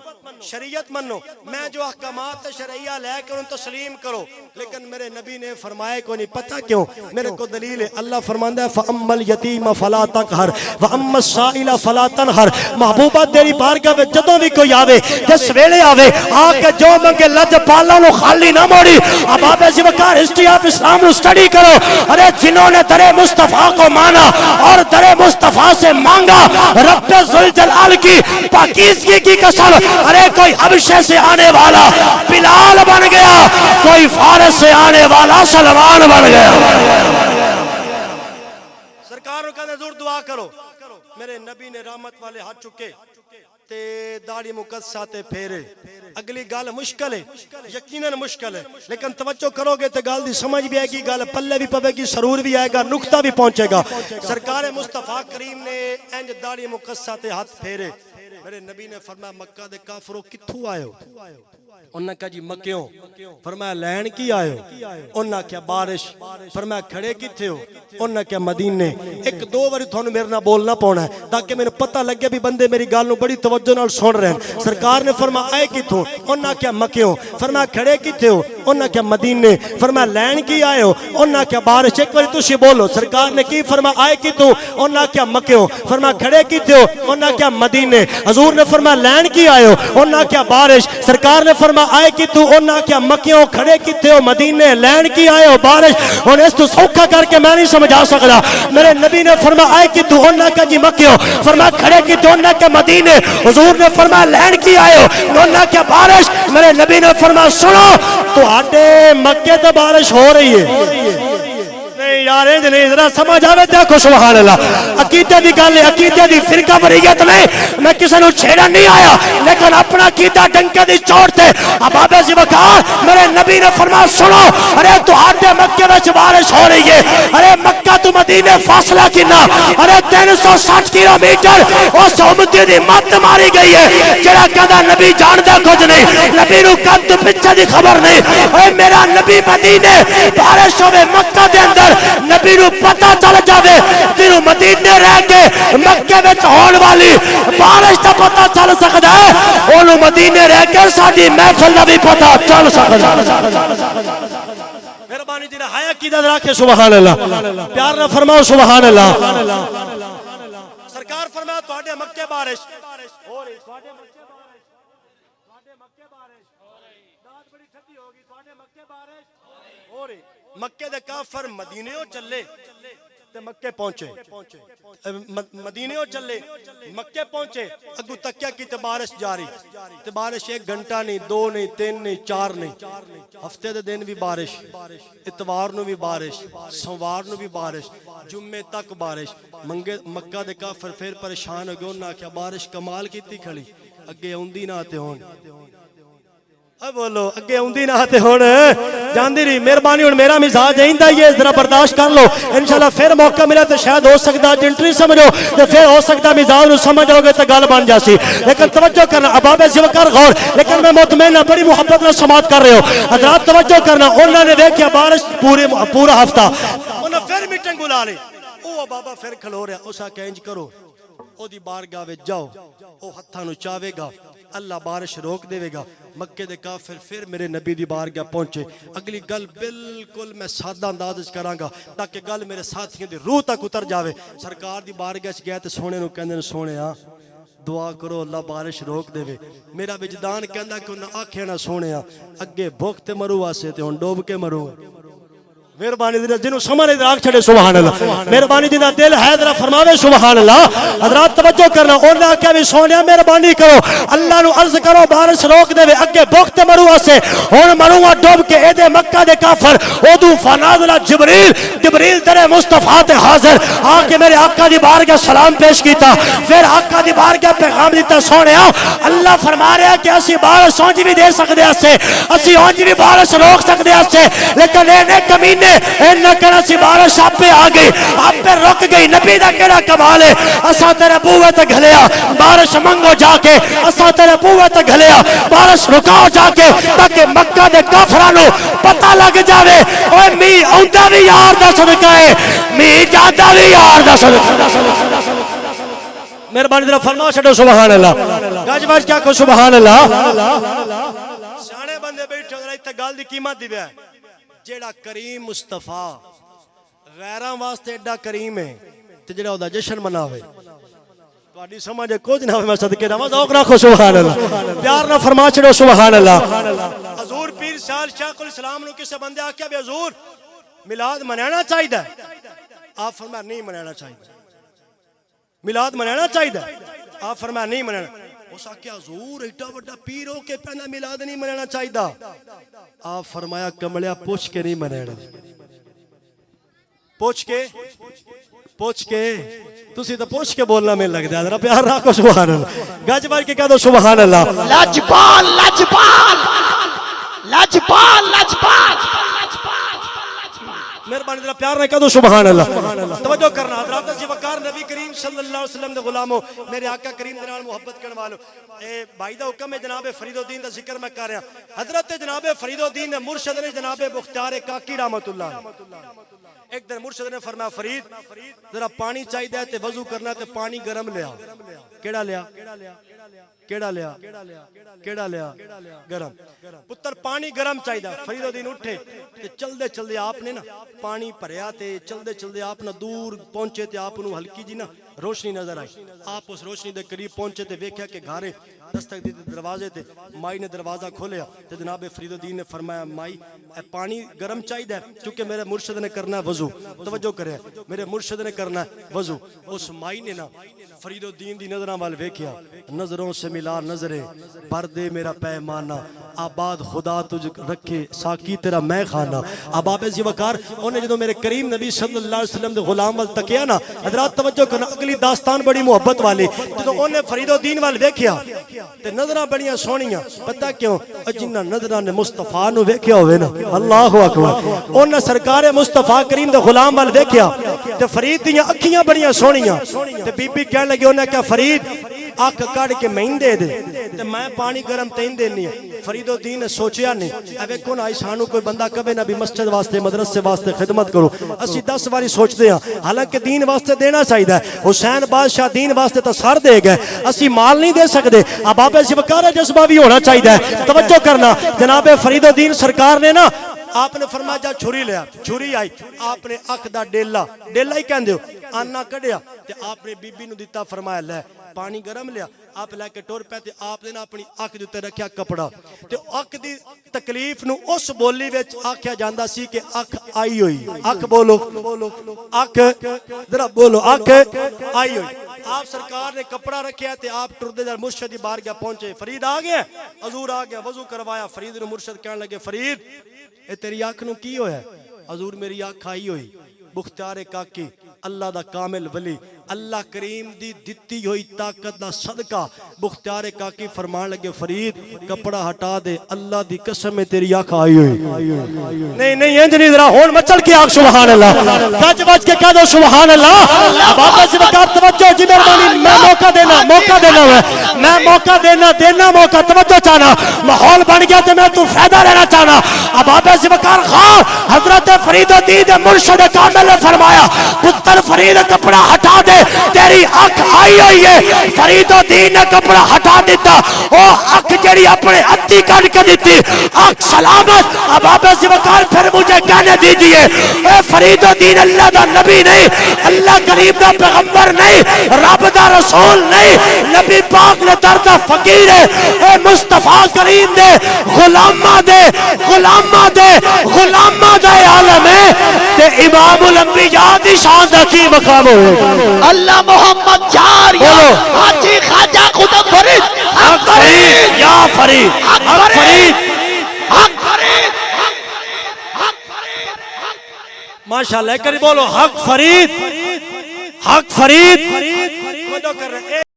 Speaker 2: شریعت منو میں جو احکامات شرعیہ لے کے ان تسلیم کرو. لیکن میرے نبی نے فرمایا کو نہیں پتہ کیوں میرے کو دلیل ہے. اللہ فرماندا ہے فَأَمَّا الْيَتِيمَ فَلَا تَقْهَرْ وَأَمَّا السَّائِلَ فَلَا تَنْهَرْ. محبوبہ تیری بارگاہ میں جدوں بھی کوئی آوے جس ویلے آوے آ کے جو منگے لج پالا نو خالی نہ موڑی. اب آپ زیوکار ہسٹری آف اسلام نو سٹڈی کرو. ارے جنہوں نے در مصطفیٰ کو مانا اور در مصطفیٰ سے مانگا رب ذوالجلال کی پاکیزگی کی قسم. ارے کوئی حبشے سے آنے والا بلال بن گیا کوئی فارس سے آنے والا سلمان بن گیا. سرکار نے کہا حضور دعا کرو. میرے نبی نے رحمت والے ہاتھ چکے تے داڑھی مقدسہ تے پھیرے. اگلی گال مشکل ہے یقیناً مشکل ہے لیکن توجہ کرو گے تے گال دی سمجھ بھی آئے گی گال پلے بھی پوے گی سرور بھی آئے گا نقطہ بھی پہنچے گا. سرکار مصطفیٰ کریم نے انج داڑھی مقدسہ تے ہاتھ پھیرے. میرے نبی نے فرمایا مکہ دے کافرو کتھوں آئے ہو؟ انہوں نے کہا جی مکیوں. فرمایا لین کی آئے ہو؟ انہوں نے کہا بارش. فرمایا کھڑے کی تھے ہو؟ انہوں نے کہا مدینے. ایک دو باری تھوڑا میرے نہ بولنا پونا ہے تاکہ میں نے پتہ لگے بھی بندے میری گال نو بڑی توجہ نال سن رہے ہیں. سرکار نے فرمایا آئے کی تھو؟ انہوں نے کہا مکیوں. فرمایا کھڑے کی تھے ہو؟ انہوں نے کہا مدینے. فرمایا لین کی آئے ہو؟ انہوں نے کہا بارش. ایک باری تُشی بولو. سرکار نے کی فرمایا آئے کی تھو؟ انہوں نے کہا مکیوں. فرمایا کھڑے کی تھے ہو؟ انہوں نے کہا مدینے. حضور نے فرمایا لین کی آئے ہو؟ انہوں نے کہا بارش. سرکار نے فرمایا آئے کی تو انہاں کیا مکیوں کھڑے کیتے ہو مدینے لین کی آئے ہو بارش. اور اس تو سوکھا کر کے میں نہیں سمجھا سکتا. میرے نبی نے فرمایا آئے کی تو انہاں کیا جی مکیوں. فرمایا کھڑے کیتے انہاں کیا مدینے. حضور نے فرمایا لین کی آئے ہو انہاں کیا بارش. میرے نبی نے فرمایا سنو تو آٹے مکے تے بارش ہو رہی ہے. یار نہیں ذرا سمجھ آوے دیکھو سبحان اللہ. عقیدے دی گل ہے عقیدے دی فرقہ واریت نہیں. میں کسی نو چھیڑا نہیں آیا لیکن اپنا عقیدہ ڈنکے دی چوٹ تے اباب زیوکار میرے نبی نے فرمایا سنو ارے تو آٹے مکے وچ بارش ہو رہی ہے. ارے مکہ تو مدینے فاصلہ کنا ارے 360 کلومیٹر اس امتی دی مت ماری گئی ہے. جڑا کہدا نبی جاندا کچھ نہیں نبی نو کد پیچھے دی خبر نہیں. اے میرا نبی مدینے بارش ہوے مکہ دے اندر نبی نو پتہ چل جاوے تینو مدینے رہ کے مکے وچ ہون والی بارش دا پتہ چل سکدا ہے. اونوں مدینے رہ کے ساڈی محفل دا بھی پتہ چل سکدا ہے. مہربانی دی حیا کی دا رکھے سبحان اللہ. پیار نہ فرماؤ سبحان اللہ. سرکار فرمایا تواڈے مکے بارش ہو رہی. تواڈے مکے بارش تواڈے مکے بارش ہو رہی. رات بڑی ٹھنڈی ہوگی تواڈے مکے بارش ہو رہی. مکے دے کافر مدینے چلے تے مکے پہنچے مدینے ہو چلے مکے پہنچے اگو تکیا کی تے بارش جاری تے بارش 1 گھنٹہ نہیں 2 نہیں 3 نہیں 4 نہیں ہفتے دے دن بھی بارش اتوار نو بھی بارش سوموار نو بھی بارش جمعے تک بارش مکہ دے کافر پھر پریشان ہو گئے انہاں کیا بارش کمال کیتی کھڑی اگے اوندی نہ تے ہون اے بولو اگے اوندی نہ تے ہون جاندی نہیں مہربانی ہن میرا مزاج ایندا ہی ہے ذرا برداشت کر لو انشاءاللہ پھر موقع ملا تے شاید ہو سکتا جنٹری سمجھو تے پھر ہو سکتا مزاج نو سمجھ لو گے تے گل بن جاسی لیکن توجہ کرنا اباب ذوالفقار غور لیکن میں مطمئن ہوں بڑی محبت نال سماعت کر رہے ہو حضرات توجہ کرنا انہوں نے دیکھیا بارش پورا ہفتہ انہوں پھر میٹنگ بلا لی او بابا پھر کھلو رہا اسا کہ انج کرو او دی بارگاہ وچ جاؤ او ہتھاں نو چاوے گا اللہ بارش روک دے گا مکے دے کافر پھر میرے نبی دی بارگاہ پہنچے اگلی گل بالکل میں سادہ انداز کراں گا تاکہ گل میرے ساتھیوں دی روح تک اتر جاوے سرکار دی بارگاہ وچ گیا تے سونے نو کہندے سونیا دعا کرو اللہ بارش روک دے میرا وجدان کہندا کہ انہاں آکھیا نہ سونیا اگے بھوک تے مرو واسے تے ہن ڈوب کے مرو مہربانی دی جنوں سمجھ ادراک چھڑے سبحان اللہ مہربانی جندا دل ہے ذرا فرماوے سبحان اللہ حضرات توجہ کرنا انہاں کہیا بھی سونیا مہربانی کرو اللہ نو عرض کرو بارش روک دے اگے بھوک تے مرو واسے ہن مروں ڈوب کے اے دے مکہ دے کافر اودو فنازل جبریل تیرے مصطفی تے حاضر آ کے میرے آقا دی بارگاہ سلام پیش کیتا پھر آقا دی بارگاہ پیغام دیتا سونیا اللہ فرما رہا ہے کہ اسی بارش اونج بھی دے سکدے اسے اسی اونج بھی بارش روک سکدے اسے لیکن اے نے کمینے انہاں کہنا سی بارش آپ پہ آ گئی آپ پہ رک گئی نبی دا کیڑا کمال ہے اساں تیرے بوئے تے گھلیا بارش منگو جا کے اساں تیرے بوئے تے گھلیا بارش رکاؤ جا کے تاکہ مکہ دے کافراں نو پتہ لگ جاوے اوے می اوندا وی یار دا صدقہ ہے می جادا وی یار دا صدقہ مہربانی ذرا فرما چھڈو سبحان اللہ گج بج کیا کو سبحان اللہ سیانے بندے بیٹھے ذرا تے گل دی قیمت دی ہے جیڑا کریم مصطفیٰ غیراں واسطے ایڈا کریم ہے تے جیڑا دا جشن مناوے تہاڈی سمجھ کچھ نہ ہوے میں صدقے دا ذوق رکھو سبحان اللہ پیار نہ فرما چھڑو سبحان اللہ حضور پیر سال شیخ الاسلام نو کسے بندے آکھیا بھی حضور میلاد منانا چاہیدا آپ فرمایا نہیں منانا چاہیدا میلاد منانا چاہیدا آپ فرمایا نہیں منانا اس آکھیا حضور ایڈا بڑا پیر ہو کے پہنا میلاد نہیں منانا چاہیدا آپ فرمایا کملیا پوچھ کے نہیں منانا پوچھ کے تسی تو پوچھ کے بولنا میں لگ جائے ذرا پیار رکھو سبحان اللہ گج بج کے کہہ دو سبحان اللہ
Speaker 3: لجپال
Speaker 2: مہربانی ذرا پیار نہ کہہ دو سبحان اللہ توجہ کرنا حضرات ذوالفقار نبی کریم صلی اللہ علیہ وسلم دے غلامو میرے آقا کریم دے نال محبت کرن والو اے بھائی دا حکم ہے جناب فرید الدین دا ذکر میں کر رہا حضرت جناب فرید الدین دے مرشد نے جناب مختار کاکی رحمت اللہ ایک دن مرشد نے فرمایا فرید ذرا پانی چاہیے تے وضو کرنا تے پانی گرم لیا کیڑا لیا گرم پتر پانی گرم چاہیے فرید الدین اٹھے تے چلدے چلدے آپ نے نا پانی بھریا تے چلدے چلدے آپ نہ دور پہنچے تے آپ نو ہلکی جی نا روشنی نظر آئی آپ اس روشنی دے قریب پہنچے تے ویکھیا کہ گھارے دستک دی دروازے تے مائی نے دروازہ کھولیا تے جناب فرید الدین نے فرمایا مائی پانی گرم چاہیے کیونکہ میرے مرشد نے کرنا ہے وضو توجہ کرے میرے مرشد نے کرنا ہے وضو اس مائی نے نا فرید الدین دی نظراں وال ویکھیا نظروں سے ملا نظریں بھر دے میرا پیمانہ آباد خدا تجھ رکھے ساکی تیرا میں خانہ اباب ذوالفقار انہیں جدوں میرے کریم نبی صلی اللہ علیہ وسلم دے غلام وال تکیا نا حضرات توجہ کرنا اگلی داستان بڑی محبت والی جدوں انہیں فرید الدین وال ویکھیا تے نظراں بڑیاں سونیاں پتہ کیوں جنہاں نظراں نے مصطفیٰ نو ویکھیا ہوئے نا اللہ اکبر انہاں سرکار مصطفیٰ کریم دے غلام وال ویکھیا تے فرید دیاں اکھیاں بڑیاں سونیاں تے بی بی کہنے لگی انہاں کہا فرید آنکھ کڑ کے میں دے تے میں پانی گرم تین دینی ہے فرید الدین نے سوچیا نہیں اے ویکھو نا سانو کوئی بندہ کبھی نہ بھی مسجد واسطے مدرسے واسطے خدمت کرو اسی 10 واری سوچتے ہیں حالانکہ دین واسطے دینا چاہیے حسین بادشاہ دین واسطے تو سر دے گئے اسی مال نہیں دے سکتے اباب ذوالفقار جذبہ بھی ہونا چاہیے توجہ کرنا جناب فرید الدین سرکار نے نا آپ نے فرمایا جا چھری لیا چھری آئی آپ نے اکھ دا ڈیلا ہی کہندے ہو آنا کڈیا تے آپ نے بی بی نو دیتا فرمایا لے پانی گرم لیا آپ لے کے ٹر پے تے آپ نے نا اپنی اکھ دے اوتے رکھیا کپڑا تے اکھ دی تکلیف نو اس بولی وچ آکھیا جاندا سی کہ اکھ آئی ہوئی اکھ بولو اکھ ذرا بولو اکھ آئی ہوئی آپ سرکار نے کپڑا رکھیا تے آپ ٹردے در مرشد دی بارگاہ پہنچے فرید آ گیا حضور آ گیا وضو کروایا فرید نے مرشد کہنے لگے فرید اے تیری اکھ نو کی ہویا حضور میری اکھ آئی ہوئی بختیار کاکی اللہ دا کامل ولی اللہ کریم دی دتی ہوئی طاقت دا صدقہ بختیار کاکی فرمان لگے فرید کپڑا ہٹا دے اللہ دی قسم ہے تیری آنکھ آئی ہوئی نہیں انج نہیں ذرا ہون مچل کی آنکھ سبحان اللہ گج بج کے کہہ دو سبحان اللہ بابا سے بکار توجہ جی مہربانی میں موقع دینا میں موقع دینا موقع توجہ چاہنا ماحول بن گیا تو میں تو فائدہ لینا چاہنا اب بابا سے بکار خان حضرت فرید الدین مرشد کامل نے فرمایا پتر فرید کپڑا ہٹا دے تیری اکھ آئی ہوئی ہے فرید الدین نے کپڑا ہٹا دیتا او اکھ جڑی اپنے ہتھی کٹ کے دیتی اکھ سلامت اب آپ سے وقار پھر مجھے کہنے دیجئے اے فرید الدین اللہ دا نبی نہیں اللہ کریم دا پیغمبر نہیں رب دا رسول نہیں نبی پاک نے دردہ فقیر ہے اے مصطفیٰ کریم دے غلامہ دے عالم ہے تے امام الانبیاء دی شان دا کی مقام ہوئے
Speaker 3: اللہ محمد جاریہ حاجی خواجہ قطب فرید
Speaker 2: حق فرید یا فرید حق فرید
Speaker 3: حق فرید
Speaker 2: ماشاءاللہ کری بولو حق فرید